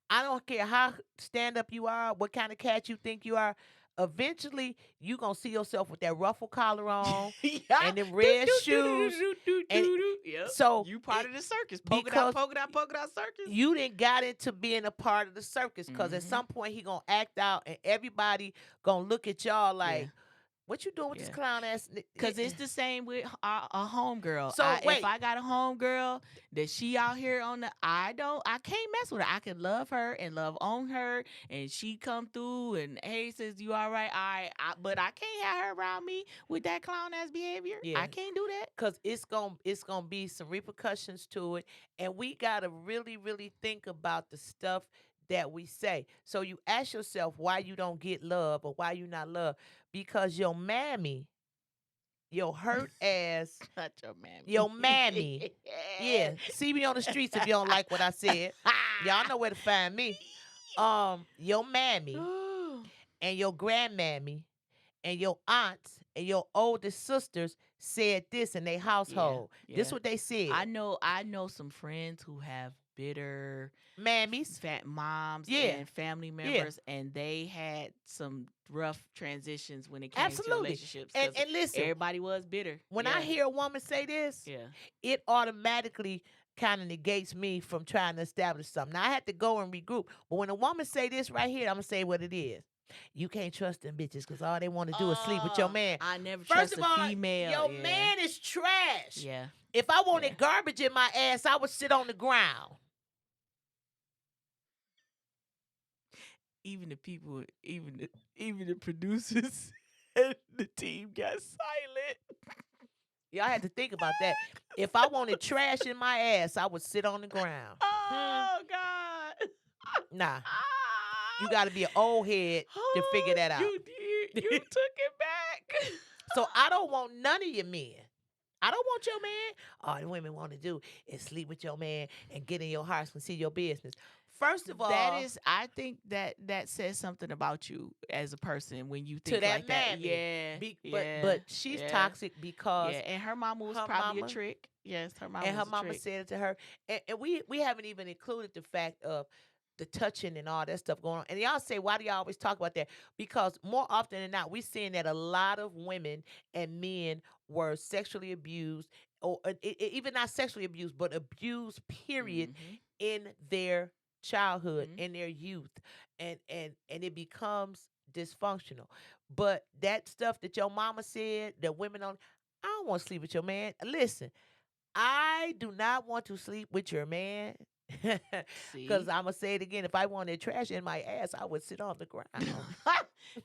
I don't care how stand up you are, what kind of cat you think you are. Eventually, you gonna see yourself with that ruffle collar on Yeah. and them Do, red do, do, shoes, do, do, and do, do. Yep. so You part it of the circus. because Polka dot circus. you didn't got into being a part of the circus. Because at Mhm. some point he gonna act out, and everybody gonna look at y'all Yeah. like, "What you doing with this Yeah. clown ass?" Cause it's the same with a homegirl. So If wait, I got a homegirl that she out here on the, I can't mess with her. I can love her and love on her, and she come through and hey says you all right, but I can't have her around me with that clown ass behavior. yeah, I can't do that. because it's gonna be some repercussions to it, and we gotta really really think about the stuff that we say. So you ask yourself why you don't get love or why you not loved, because your mammy, your hurt ass, Not your mammy. your mammy, yeah, see me on the streets if you don't like what I said. Y'all know where to find me. Your mammy and your grandmammy and your aunts and your oldest sisters said this in their Yeah, household. This yeah. what they said. I know some friends who have bitter Mammies. fat moms Yeah. and family Yeah. members, and they had some rough transitions when it came to Absolutely. relationships And because and listen, everybody was bitter. when I Yeah, hear a woman say this, yeah. it automatically kind of negates me from trying to establish something. Now I had to go and regroup. But when a woman say this right here, I'm gonna say what it is. You can't trust them bitches because all they want to do is sleep with your Oh, man. I never First trust of a all, female. your Yeah, man is trash. yeah, If I yeah. wanted garbage in my ass, I would sit on the ground. Even the people, even the producers and the team got silent. Y'all had to think about that. If I wanted trash in my ass, I would sit on the ground. Oh God. Nah, Ah. you got to be an old head to figure Oh, that out. you did. You took it back. So I don't want none of your men. I don't want your man. All the women want to do is sleep with your man and get in your house and see your business. First of That all, is, I think that says something about you as a person when you to think that like that. mammy, Yeah, but yeah, but she's yeah, toxic because yeah. And her mama was her probably a mama trick. Yes, her mama and her was a mama trick. said it to her, and we haven't even included the fact of the touching and all that stuff going on. And y'all say, why do y'all always talk about that? Because more often than not, we're seeing that a lot of women and men were sexually abused, or even not sexually abused, but abused, period, Mm-hmm. in their childhood, Mm-hmm. in their youth, and it becomes dysfunctional. But that stuff that your mama said, that women don't, I don't want to sleep with your man. Listen, I do not want to sleep with your man. Because See. I'm going to say it again. If I wanted trash in my ass, I would sit on the ground.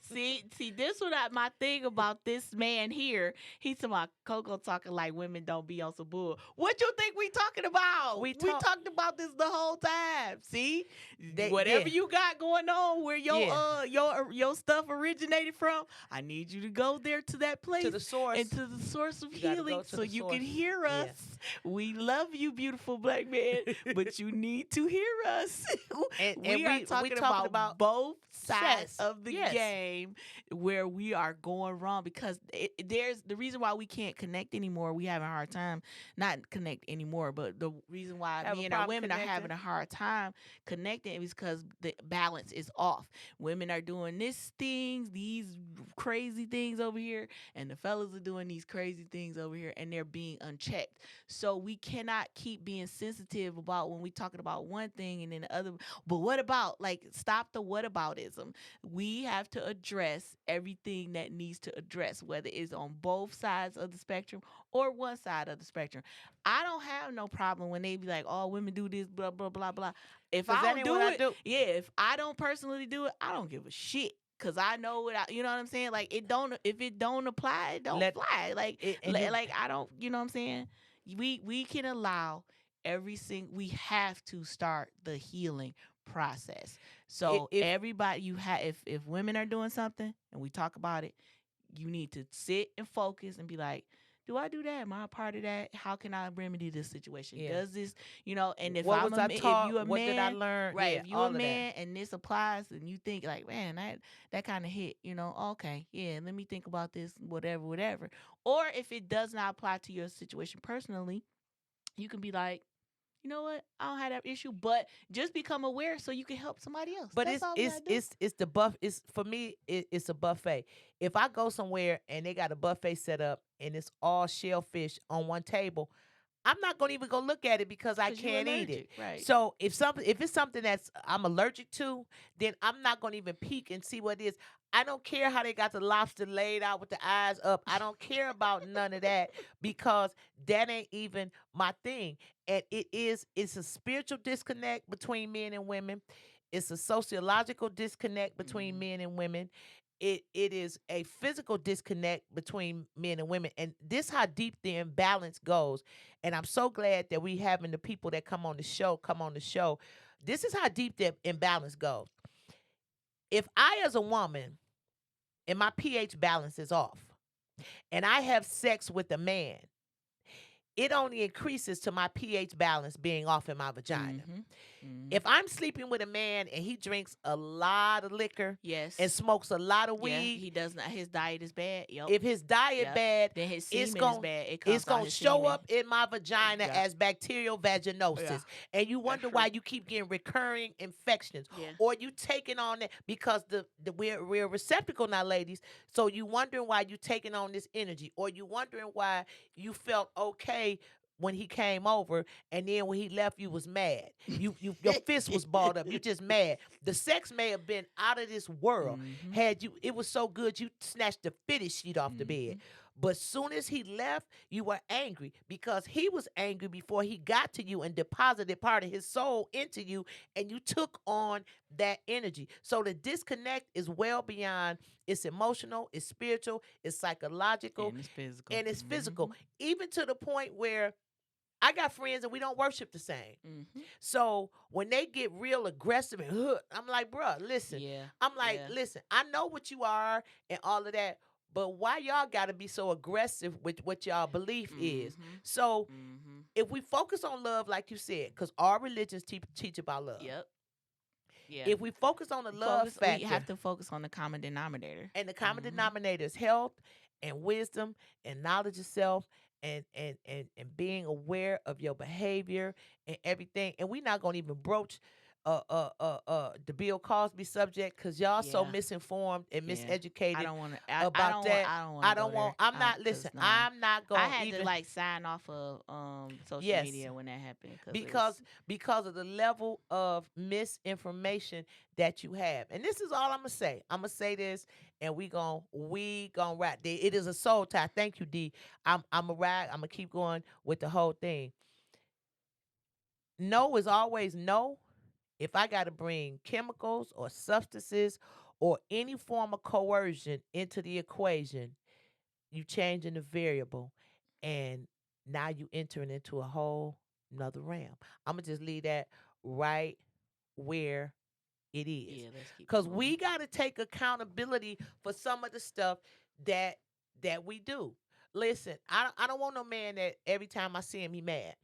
See, this what my thing about this man here. He's about Coco talking like women don't be on some bull. What you think we talking about? We We talk, talked about this the whole time. See, yeah, whatever you got going on, where yeah, your stuff originated from, I need you to go there to that to place the source. and to the source of You got to healing, go to so the you source. can hear us. Yeah. We love you, beautiful black man, but you need to hear us. And We are we talking talking about both sides sex. of the Yes. game where we are going wrong, because there's the reason why we can't connect anymore. We have a hard time not connect anymore, but the reason why Have a men or problem women are having connecting. a hard time connecting is because the balance is off. Women are doing these crazy things over here, and the fellas are doing these crazy things over here, and they're being unchecked. So we cannot keep being sensitive about when we talking about one thing and then the other. But what about, like, stop the whataboutism? We have to address everything that needs to address, whether it's on both sides of the spectrum or one side of the spectrum. I don't have no problem when they be like, "Oh, women do this, blah blah blah blah." If Because I that don't ain't what do I it, do. yeah. If I don't personally do it, I don't give a shit. Cause I know what you know what I'm saying. Like, it don't, if it don't apply, it don't Let fly. Like, it, and you like I don't, you know what I'm saying. We can allow we have to start the healing process. So If everybody, if women are doing something and we talk about it, you need to sit and focus and be like, do I do that? Am I a part of that? How can I remedy this situation? yeah, Does this, and if what was I if taught? you a What did I man, learn? right? Yeah, If you a all of that. man and this applies, and you think like, man, that kind of hit, okay, yeah, let me think about this, whatever, whatever. Or if it does not apply to your situation personally, you can be like, you know what? I don't have that issue, but just become aware so you can help somebody else. But That's all we gotta do. it's the buff. It's for me. It's a buffet. If I go somewhere and they got a buffet set up and it's all shellfish on one table, I'm not gonna even go look at it because I Cause you can't eat it. allergic, right? So if it's something that's I'm allergic to, then I'm not gonna even peek and see what it is. I don't care how they got the lobster laid out with the eyes up. I don't care about none of that because that ain't even my thing. And it's a spiritual disconnect between men and women. It's a sociological disconnect between Mm-hmm. men and women. It is a physical disconnect between men and women. And this how deep the imbalance goes. And I'm so glad that we having the people that come on the show. This is how deep the imbalance goes. If I as a woman and my pH balance is off and I have sex with a man, it only increases to my pH balance being off in my vagina. Mm-hmm. Mm-hmm. If I'm sleeping with a man and he drinks a lot of liquor and Yes. smokes a lot of Yeah. weed, He does not. His diet is bad. Yep. if his diet Yep. bad, Then his it's semen is going bad. It it's comes out going to his show semen. up in my vagina Yeah. as bacterial Yeah. vaginosis. And you That's wonder true. why you keep getting recurring infections. Yeah. Or you taking on it because we're a receptacle now, ladies. So you wondering why you taking on this energy, or you wondering why you felt okay when he came over, and then when he left you was mad. Your fist was balled up. You just mad. The sex may have been out of this world. Mm-hmm. Had you it was so good you snatched the fitted sheet off the Mm-hmm. bed. But soon as he left, you were angry because he was angry before he got to you and deposited part of his soul into you, and you took on that energy. So the disconnect is well beyond, it's emotional, it's spiritual, it's psychological, And it's physical. and it's Mm-hmm. physical. Even to the point where I got friends and we don't worship the same. Mm-hmm. So when they get real aggressive and I'm like, bruh, listen. Yeah. I'm like, Yeah. listen, I know what you are and all of that, but why y'all got to be so aggressive with what y'all belief is? Mm-hmm. So Mm-hmm. if we focus on love, like you said, because all religions teach about love. Yep. Yeah. If we focus on the love Focus. We factor, have to focus on the common denominator. and the common Mm-hmm. denominator is health and wisdom and knowledge of self, and being aware of your behavior and everything. And we're not gonna even broach the Bill Cosby subject because y'all so Yeah. misinformed and Yeah. I miseducated don't want to. I about don't want. that. I don't want I to go don't want. there. I'm not. Cause Listen, no. I'm not I gonna had to even. like sign off of social Yes, media when that happened because it because was. because of the level of misinformation that you have. And this is all I'm gonna say. I'm gonna say this, and we gonna wrap. It is a soul tie. Thank you, D. I'm a ride. I'm gonna keep going with the whole thing. No is always no. If I got to bring chemicals or substances or any form of coercion into the equation, you changing the variable, and now you entering into a whole another realm. I'm gonna just leave that right where it is, Yeah. Let's keep it because moving. we got to take accountability for some of the stuff that we do. Listen, I don't want no man that every time I see him he mad.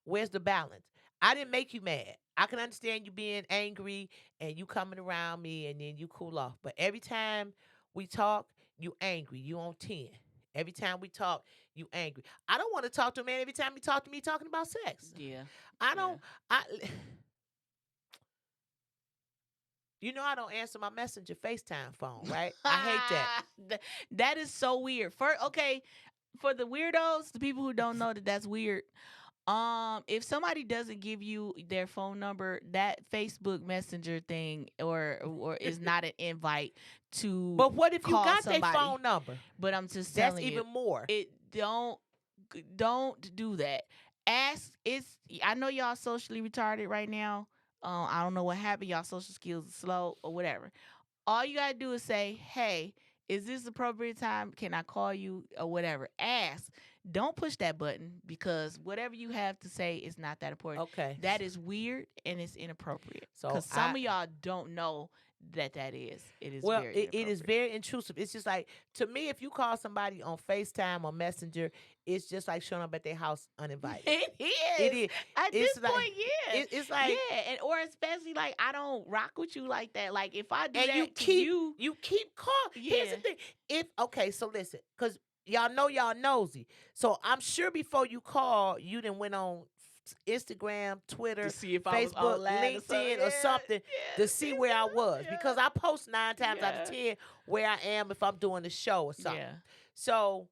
Where's the balance? I didn't make you mad. I can understand you being angry and you coming around me and then you cool off. But every time we talk, you angry. You on 10. Every time we talk, you angry. I don't want to talk to a man every time he talk to me talking about sex. Yeah. I Yeah. don't I I don't answer my messenger FaceTime phone, right? I hate that. That is so weird. For the weirdos, the people who don't know that that's weird. If somebody doesn't give you their phone number, that Facebook Messenger thing or is not an invite to But what if you call got their somebody. phone number? But I'm just That's telling you, even more. it don't do that. Ask it's I know y'all socially retarded right now. I don't know what happened. Y'all social skills are slow or whatever. All you gotta do is say, "Hey, is this appropriate time? Can I call you or whatever?" Ask. don't push that button because whatever you have to say is not that important. Okay. That is weird and it's inappropriate. So Because some of y'all don't know that is. It is well, very it is inappropriate. very intrusive. It's just like, to me, if you call somebody on FaceTime or Messenger, it's just like showing up at their house uninvited. It It is. is. At this It's like point, yeah. it's like, Yeah. And or especially like I don't rock with you like that. Like if I do and that to you, you keep calling. Here's the yeah. thing. If okay, so listen, because y'all know y'all nosy. So I'm sure before you call, you done went on Instagram, To Twitter, see if I was Facebook, online or something. LinkedIn, or Yeah. something to see Yeah. where I was, Yeah. because I post 9 times out of Yeah. 10 where I am if I'm doing the show or something. Yeah. So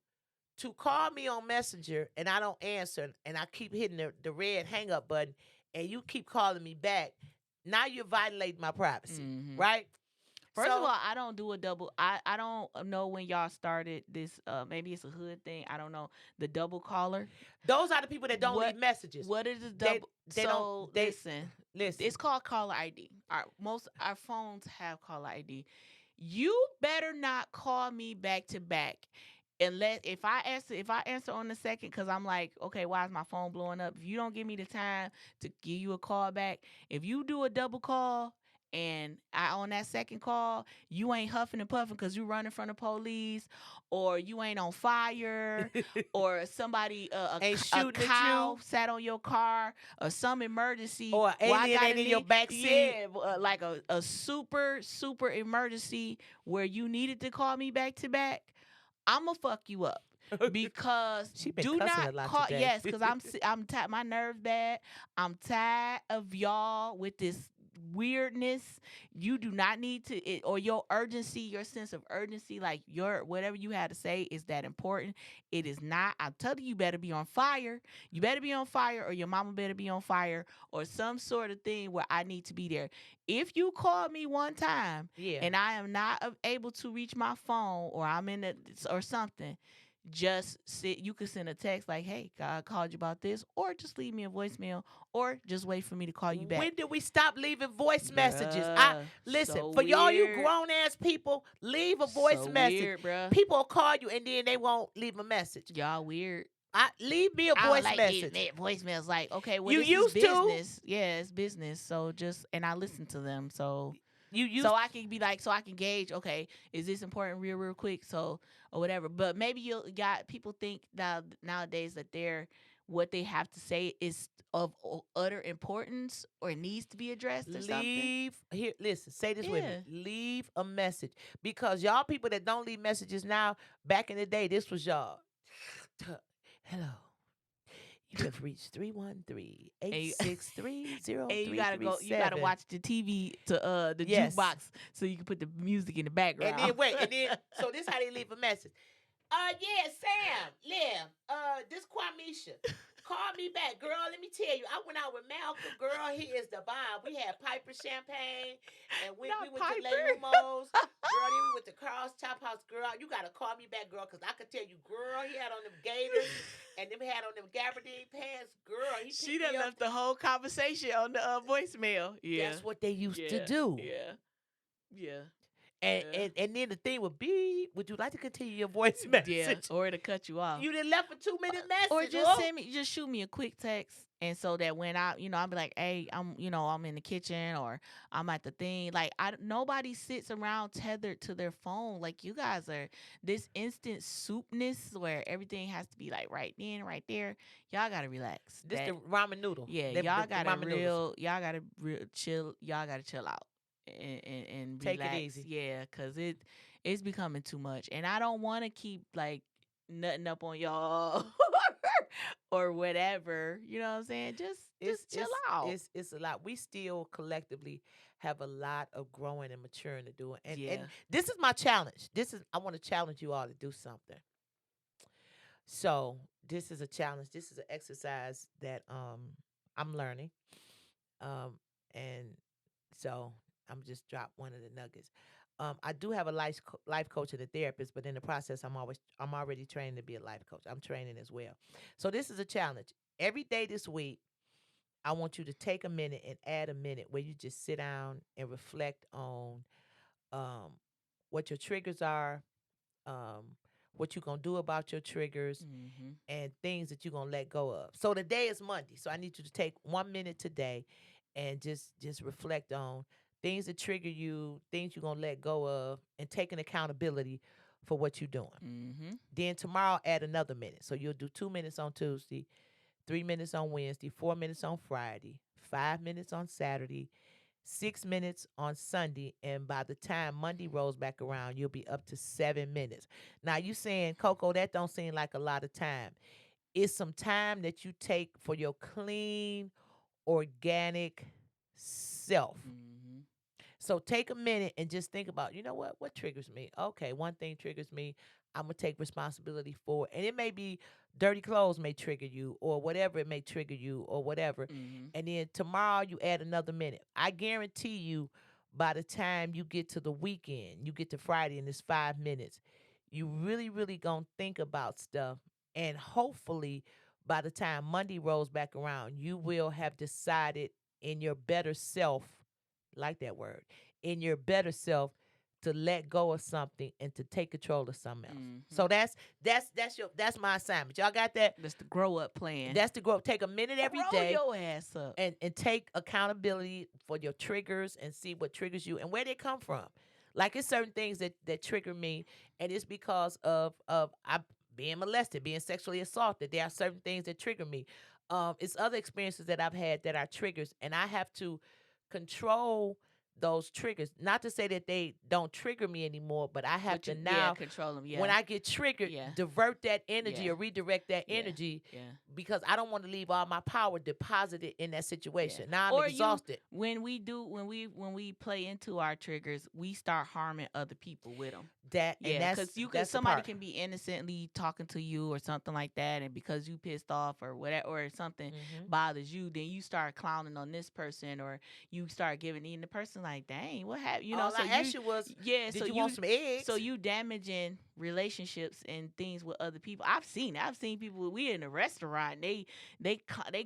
to call me on Messenger and I don't answer and I keep hitting the red hang up button and you keep calling me back, now you're violating my privacy, Hmm. right? First of So all, I don't do a double. I don't know when y'all started this. Maybe it's a hood thing. I don't know the double caller. those are the people that don't What leave messages. what is the They double? they don't So they listen, listen. it's called caller ID. Most our phones have caller ID. You better not call me back to back. Unless if I answer on the second, because I'm like, okay, why is my phone blowing up? If you don't give me the time to give you a call back, if you do a double call and I on that second call, you ain't huffing and puffing because you running from the police, or you ain't on fire, or somebody Ain't a shooting at cow you, sat on your car, or some emergency. or an Well, I alien gotta ain't in your need, back seat. yeah, like a super emergency where you needed to call me back to back. I'ma fuck you up because She been do cussing not a lot call. today. Yes, because I'm tired. My nerves bad. I'm tired of y'all with this weirdness. You do not need to or your urgency, your sense of urgency, like your whatever you had to say is that important. It is not. I'm telling you, you better be on fire. You better be on fire, or your mama better be on fire, or some sort of thing where I need to be there. If you call me one time Yeah. and I am not able to reach my phone, or I'm in it or something, just sit. You could send a text like, "Hey, God called you about this," or just leave me a voicemail, or just wait for me to call you back. When did we stop leaving voice messages? I Bruh, listen, so for y'all you weird, grown ass people, leave a voice so message. weird, bruh. People will call you and then they won't leave a message. Y'all weird. I leave me a I don't voice like these message. voicemails. Like, okay, well, You this is used to. business. Yeah, it's business. So just and I listen to them. So You used. so I can be like, so I can gauge, okay, is this important real quick? So or whatever. But maybe you got people think that nowadays that they're what they have to say is of utter importance or needs to be addressed or something. Leave here. Listen, say this with me. Yeah. Leave a message, because y'all people that don't leave messages now. Back in the day, this was y'all. Hello. You have reached 313 eight And you, six three zero and you three gotta three go. You gotta seven. watch the TV to the Yes. jukebox so you can put the music in the And background. then wait, and then so this how they leave a message. Yeah, Sam, Liv, this Kwamisha. Call me back, girl. Let me tell you, I went out with Malcolm. Girl, he is the bomb. We had Piper champagne, and we Not went to Piper. Les Lumos. Girl, then we went to Carl's Chop House. Girl, you gotta call me back, girl, cause I could tell you, girl, he had on them gators, and them had on them gabardine pants. Girl, he She picked done me up. left the whole conversation on the voicemail. Yeah. That's what they used to Yeah. do. Yeah. Yeah. And, Yeah. and then the thing would be, would you like to continue your voice Yeah. message? Or to cut you off. You done left a 2 minute Or message. just Oh. send me, just shoot me a quick text, and so that when I'll be like, hey, I'm in the kitchen, or I'm at the thing. Like, nobody sits around tethered to their phone. Like, you guys are this instant soupness where everything has to be like right then, right there. Y'all gotta relax. This the ramen noodle. Yeah, The ramen noodles. y'all gotta chill. Y'all gotta chill out and Take it relax. easy. Yeah, cause it's becoming too much, and I don't want to keep like nutting up on y'all or whatever. You know what I'm saying? Just chill out. It's a lot. We still collectively have a lot of growing and maturing to do. And Yeah. this is my challenge. I want to challenge you all to do something. So this is a challenge. This is an exercise that I'm learning. Um and so I'm just drop one of the nuggets. I do have a life coach and a therapist, but in the process, I'm already training to be a life coach. I'm training as well. So this is a challenge. Every day this week, I want you to take a minute and add a minute where you just sit down and reflect on um, what your triggers are, um, what you're going to do about your triggers, Mm-hmm. and things that you're going to let go of. So today is Monday. So I need you to take 1 minute today and just reflect on things that trigger you, things you're going to let go of, and taking accountability for what you're doing. Mm-hmm. Then tomorrow, add another minute. So you'll do 2 minutes on Tuesday, 3 minutes on Wednesday, 4 minutes on Friday, 5 minutes on Saturday, 6 minutes on Sunday, and by the time Monday rolls back around, you'll be up to 7 minutes. Now you saying, Coco, that don't seem like a lot of time. It's some time that you take for your clean, organic self. Mm-hmm. So take a minute and just think about, you know what triggers me? Okay, one thing triggers me. I'm gonna take responsibility for it. And it may be dirty clothes may trigger you or whatever it may trigger you or whatever. Mm-hmm. And then tomorrow you add another minute. I guarantee you by the time you get to the weekend, you get to Friday and it's 5 minutes, you really, really gonna think about stuff. And hopefully by the time Monday rolls back around, you will have decided in your better self, like that word, in your better self to let go of something and to take control of something else. Mm-hmm. So that's my assignment. Y'all got that? That's the grow up plan. That's the growth. Take a minute every Grow day your ass up. and take accountability for your triggers and see what triggers you and where they come from. Like it's certain things that trigger me, and it's because of I being molested, being sexually assaulted. There are certain things that trigger me. It's other experiences that I've had that are triggers, and I have to control those triggers. Not to say that they don't trigger me anymore, but I have But to you, yeah, now control them. Yeah. when I get triggered, Yeah. divert that energy Yeah. or redirect that Yeah. energy Yeah. because I don't want to leave all my power deposited in that situation. Yeah. Now I'm Or exhausted. when we play into our triggers, we start harming other people with them. That and Yeah, because you could that's the somebody part. can be innocently talking to you or something like that, and because you pissed off or whatever or something Hmm. bothers you, then you start clowning on this person or you start giving in the person like, dang, what happened? All So I you asked you was, yeah, did you want some eggs? so you damaging relationships and things with other people. I've seen people. We in a restaurant. They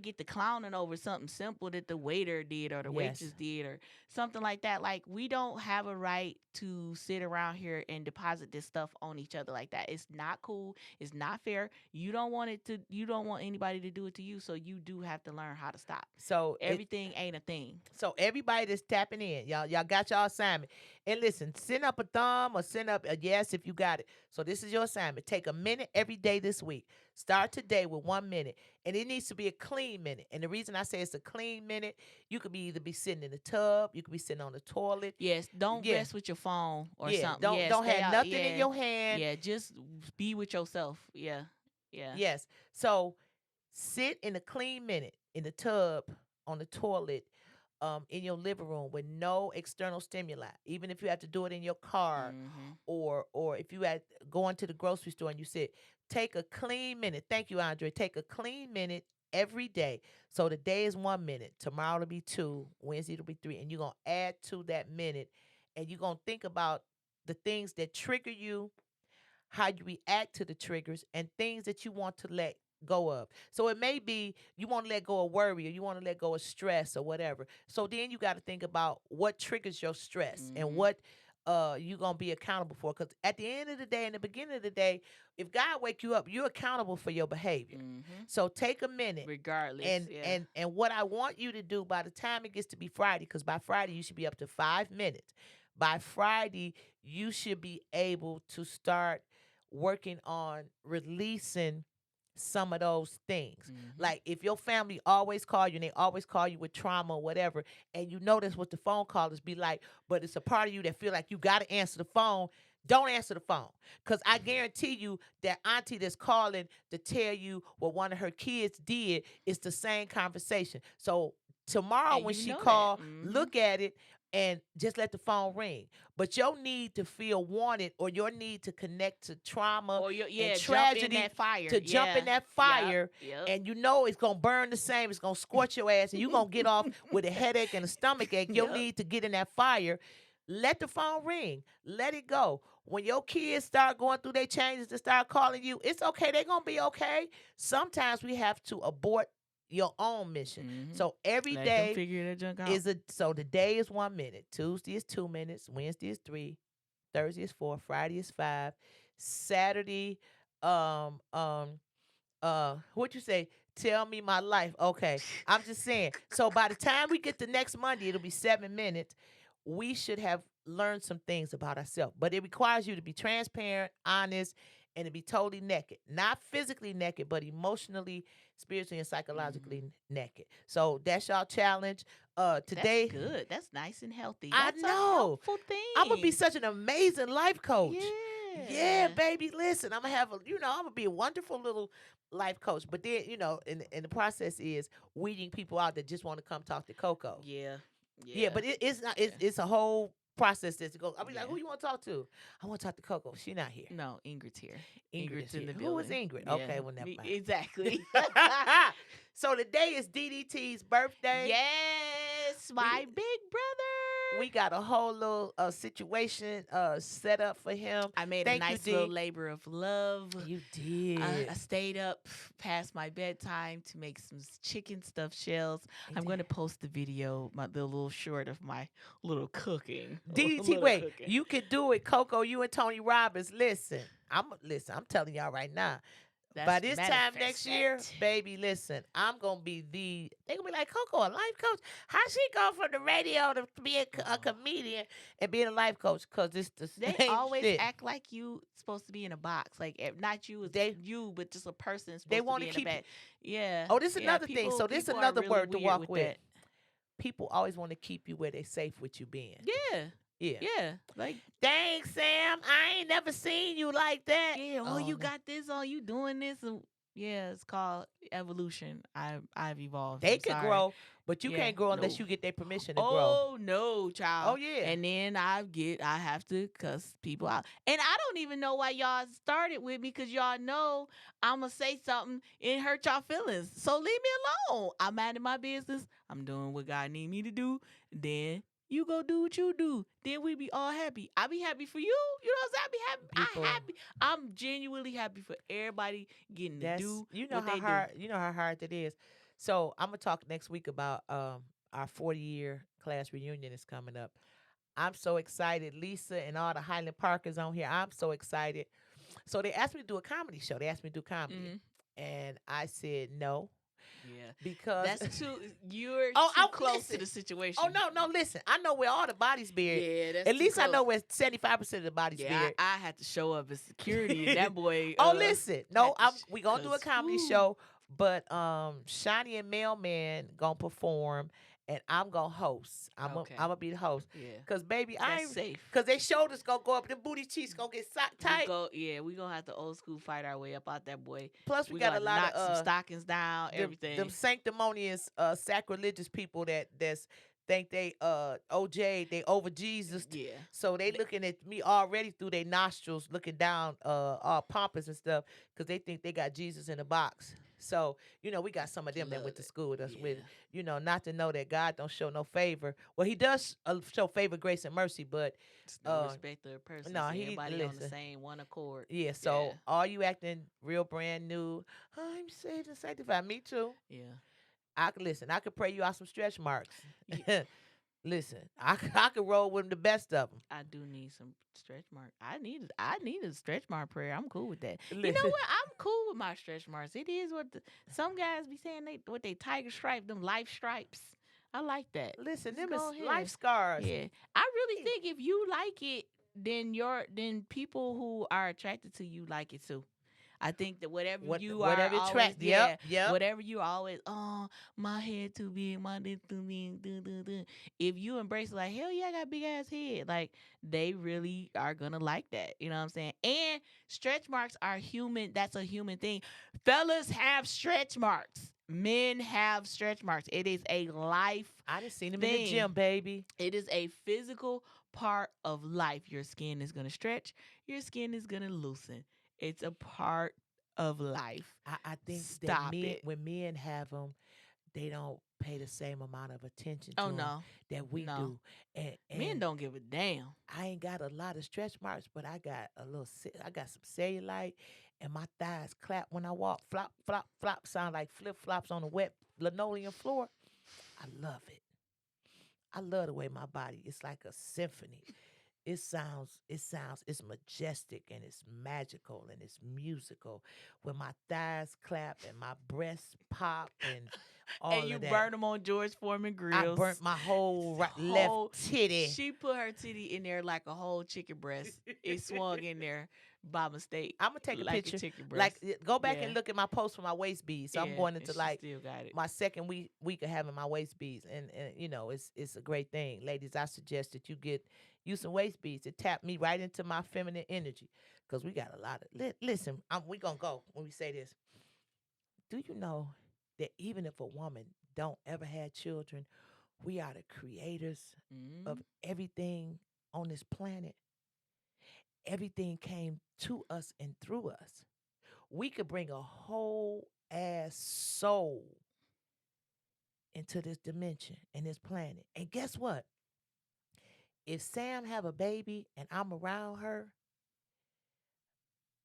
get the clowning over something simple that the waiter did or the Yes. waitress did or something like that. Like we don't have a right to sit around here and deposit this stuff on each other like that. It's not cool. It's not fair. You don't want it to. You don't want anybody to do it to you. So you do have to learn how to stop. So Everything ain't a thing. so everybody that's tapping in, y'all got your assignment. And listen, send up a thumb or send up a yes if you got it. So this is your assignment. Take a minute every day this week. Start today with 1 minute. And it needs to be a clean minute. And the reason I say it's a clean minute, you could be either be sitting in the tub, you could be sitting on the toilet. Yes, don't Yeah. mess with your phone or Yeah. something. Don't Yeah, don't stay have out. nothing in Yeah, your hand. yeah, just be with yourself. Yeah, yeah. Yes. So sit in a clean minute in the tub, on the toilet, in your living room with no external stimuli. Even if you have to do it in your car, Mm-hmm. or if you had going to the grocery store and you said, take a clean minute. Thank you, Andre. Take a clean minute every day. So the day is 1 minute. Tomorrow it'll be two. Wednesday it'll be three. And you're gonna add to that minute, and you're gonna think about the things that trigger you, how you react to the triggers, and things that you want to let go of. So it may be you want to let go of worry or you want to let go of stress or whatever. So then you got to think about what triggers your stress and Mm-hmm. what you're going to be accountable for, cuz at the end of the day, in the beginning of the day, if God wake you up, you're accountable for your behavior. Mm-hmm. So take a minute Regardless, and yeah. and what I want you to do by the time it gets to be Friday, because by Friday you should be up to 5 minutes. By Friday, you should be able to start working on releasing some of those things. Mm-hmm. Like if your family always call you and they always call you with trauma or whatever, and you notice what the phone callers be like, but it's a part of you that feel like you got to answer the phone. Don't answer the phone, because I guarantee you that auntie that's calling to tell you what one of her kids did is the same conversation. So tomorrow And when you she know that. call, Mm-hmm. look at it and just let the phone ring. But your need to feel wanted or your need to connect to trauma Or and jump in tragedy, that fire. to jump Yeah. in that Yep. fire, Yep. and you know it's gonna burn the same, it's gonna scorch your ass, and you're gonna get off with a headache and a stomach ache. Your Yep. need to get in that fire. Let the phone ring. Let it go. When your kids start going through their changes to start calling you, it's okay. They're gonna be okay. Sometimes we have to abort your own mission. Mm-hmm. So every Let them day figure that junk out. is a so the day is 1 minute. Tuesday is 2 minutes. Wednesday is three. Thursday is four. Friday is five. Saturday, um, um, what you say? Tell me my life. Okay, I'm just saying. So by the time we get to next Monday, it'll be 7 minutes. We should have learned some things about ourselves, but it requires you to be transparent, honest, and to be totally naked. Not physically naked, but emotionally, spiritually, and Mm. psychologically naked. So that's y'all challenge. That's Today, good. That's nice and healthy. I That's a know helpful I'm gonna be thing. such an amazing life coach. Yeah, Yeah. baby. Listen, I'm gonna have a, I'm gonna be a wonderful little life coach. But then, in the process is weeding people out that just want to come talk to Coco. Yeah. Yeah, Yeah. but it's not. Yeah. It's a whole process that's to go. I'll be like, Yeah. who you want to talk to? I want to talk to Coco. She not here. No, Ingrid's here. Ingrid is Ingrid's in here. the Who is building. Ingrid? Yeah. Okay, well, never mind. Exactly. So today is DDT's birthday. Yes, We my big brother. we got a whole little situation set up for him. I made a Thank you, nice little D. labor of love. You I did. stayed up past my bedtime to make some chicken stuffed shells. You I'm did. going to post the video, the little short of my little cooking. DDT, Little wait, cooking. you can do it, Coco. You and Tony Robbins. Listen. I'm telling y'all right now. By That's this time next manifest year, it. baby, listen, I'm gonna be they gonna be like Coco, a life coach. How she go from the radio to be a Oh. comedian and being a life coach? Cause it's the They same always shit. act like you supposed to be in a box. Like not you as They you, but just a person they supposed to want to be in a keep. bag. Yeah, Oh, this is yeah. another thing. People So this is people are another really word to weird walk with with. that. People always want to keep you where they safe with you being. Yeah, Yeah. yeah. Like Thanks, Sam. I ain't never seen you like that. yeah. Oh, Oh you no. got this. Oh, you doing this. Yeah, it's called evolution. I've evolved. They I'm could sorry. grow, but you Yeah, can't grow unless no. you get their permission to grow. Oh no, Oh child. yeah. And then I have to cuss people out. And I don't even know why y'all started with me because y'all know I'ma say something and hurt y'all feelings. So leave me alone. I'm out of my business. I'm doing what God need me to do. Then you go do what you do. Then we be all happy. I be happy for you. You know what I'm saying? I be happy. People, I happy. I'm genuinely happy for everybody getting to that's do what they do. you know how hard that is. So I'm gonna talk next week about our 40-year class reunion is coming up. I'm so excited. Lisa and all the Highland Parkers on here. I'm so excited. So they asked me to do a comedy show. They asked me to do comedy. Mm, And I said no yeah. because That's too. You're oh, too close to listen. the situation. Oh no, listen. I know where all the bodies buried. Yeah, that's At too least I close. know where 75% of the bodies Yeah, buried. I had to show up as security, and that boy. Oh, listen. Had No, to we gonna do a cause comedy whoo. show, but Shani and Mailman gonna perform, and I'm gonna host. Okay. I'm gonna be the host, Yeah, cause baby, that's safe. cause they shoulders gonna go up, the booty cheeks gonna get We tight. go. Yeah, we gonna have to old school fight our way up out that boy. Plus, we We got gonna a have to lot of knock some stockings down. them Everything. sanctimonious sacrilegious people that's think they OJ, they over Jesus. Yeah. So they looking at me already through their nostrils, looking down all pompous and stuff, because they think they got Jesus in a box. So, we got some of them that Love went to it. school with us with, Yeah. not to know that God don't show no favor. Well, he does show favor, grace, and mercy, but It's no uh respect of persons. no, he Everybody on the listen. same one accord. Yeah, Yeah. so all you acting real brand new, I'm saved and sanctified. Me too. Yeah. I could listen. I could pray you out some stretch marks. Yeah. Listen, I could roll with them, the best of them. I do need some stretch mark. I need a stretch mark prayer. I'm cool with that. You know Listen, what? I'm cool with my stretch marks. It is what some guys be saying they tiger stripe, them life stripes. I like that. listen, Just them is go ahead. life scars. Yeah. I really think if you like it, then people who are attracted to you like it too. I think that Whatever always, track. yeah, Yep. whatever you always, oh, my head too big, my this too big, if you embrace it, like, hell yeah, I got big ass head, like, they really are gonna like that. You know what I'm saying? And stretch marks are human. That's a human thing. Fellas have stretch marks. Men have stretch marks. It is a life I done seen them in the thing. gym, baby. It is a physical part of life. Your skin is gonna stretch. Your skin is gonna loosen. It's a part of life. I think that Stop it. when men have them, they don't pay the same amount of attention to Oh them no, that we no. do. Men And don't give a damn. I ain't got a lot of stretch marks, but I got some cellulite, and my thighs clap when I walk. Flop, flop, flop. Sound like flip flops on a wet linoleum floor. I love it. I love the way my body. It's like a symphony. it's majestic and it's magical and it's musical when my thighs clap and my breasts pop and And all you of that. burn them on George Foreman I burnt grills. my whole left Whole titty. She put her titty in there like a whole chicken breast. It swung in there by mistake, I'm gonna take a like a picture. chicken Like, breast. go back Yeah, and look at my post for my waist beads. So I'm yeah, going and into she like still got it. my second week of having my waist beads, and it's a great thing, ladies. I suggest that you get you some waist beads to tap me right into my feminine energy, because we got a lot of listen. We gonna go when we say this. Do you know that even if a woman don't ever had children, we are the creators of Mm. everything on this planet. Everything came to us and through us. We could bring a whole ass soul into this dimension and this planet. And guess what? If Sam have a baby and I'm around her,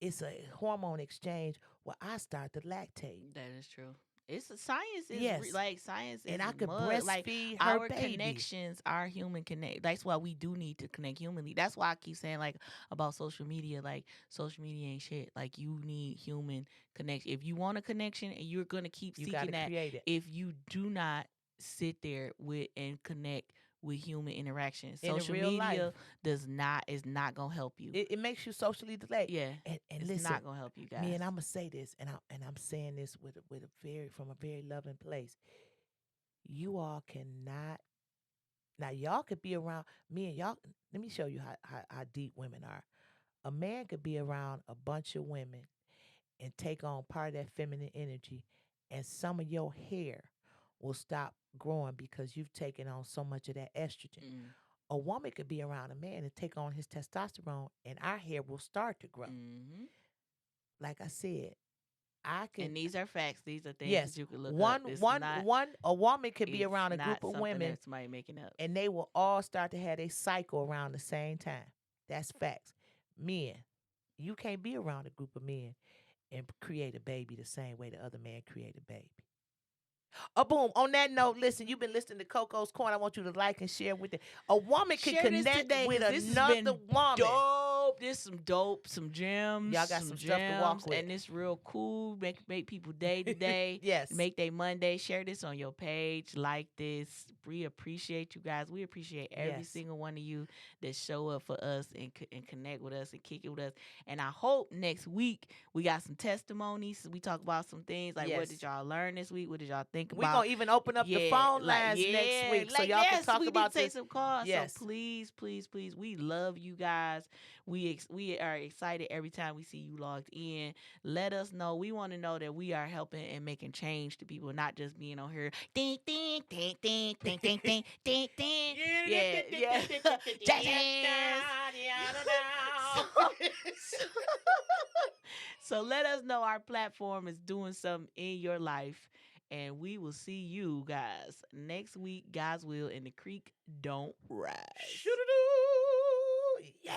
it's a hormone exchange where I start to lactate. That is true. It's science is Yes. like science And is I could mud. Like breastfeed her our baby. connections, our human connect. That's why we do need to connect humanly. That's why I keep saying like about social media. Like social media ain't shit. Like you need human connection. If you want a connection and you're gonna keep You got seeking to that, create it. if you do not sit there with and connect with human interaction, In the social real life, media is not gonna help you. it makes you socially delayed. Yeah, And it's listen, not gonna help you me guys. and I'm gonna say this, and I'm saying this with a very from a very loving place. You all cannot now y'all could be around me and y'all. Let me show you how deep women are. A man could be around a bunch of women and take on part of that feminine energy, and some of your hair will stop growing because you've taken on so much of that estrogen. Mm. A woman could be around a man and take on his testosterone, and our hair will start to grow. Hmm. Like I said, I could. And these are facts. These are things that Yes, you can look up. a woman could be It's around a not group of something women that somebody making up. and they will all start to have a cycle around the same time. That's facts. Men, you can't be around a group of men and create a baby the same way the other man create a baby. Oh, boom. On that note, listen, you've been listening to Coco's Corner. I want you to like and share with it. A woman can Share this connect today with because this has another been woman. dope. This some dope, Y'all got some stuff to walk with. and it's real cool. Make people day to day. Yes. Make they Monday. Share this on your page. Like this. We appreciate you guys. We appreciate every Yes. single one of you that show up for us and connect with us and kick it with us. And I hope next week we got some testimonies. We talk about some things like what Yes. did y'all learn this week? What did y'all think We're about? going to even open up the phone lines next week so Like y'all can yes, talk we about need to take this. some calls. Yes. So please, please, please, we love you guys. We are excited every time we see you logged in. Let us know. We want to know that we are helping and making change to people, not just being on here. Ding ding ding ding ding ding ding ding ding. Yeah, yeah. Jazz hands. So, so let us know our platform is doing something in your life. And we will see you guys next week. God's will, and the creek don't rise. Shoo-doo-doo. Yeah.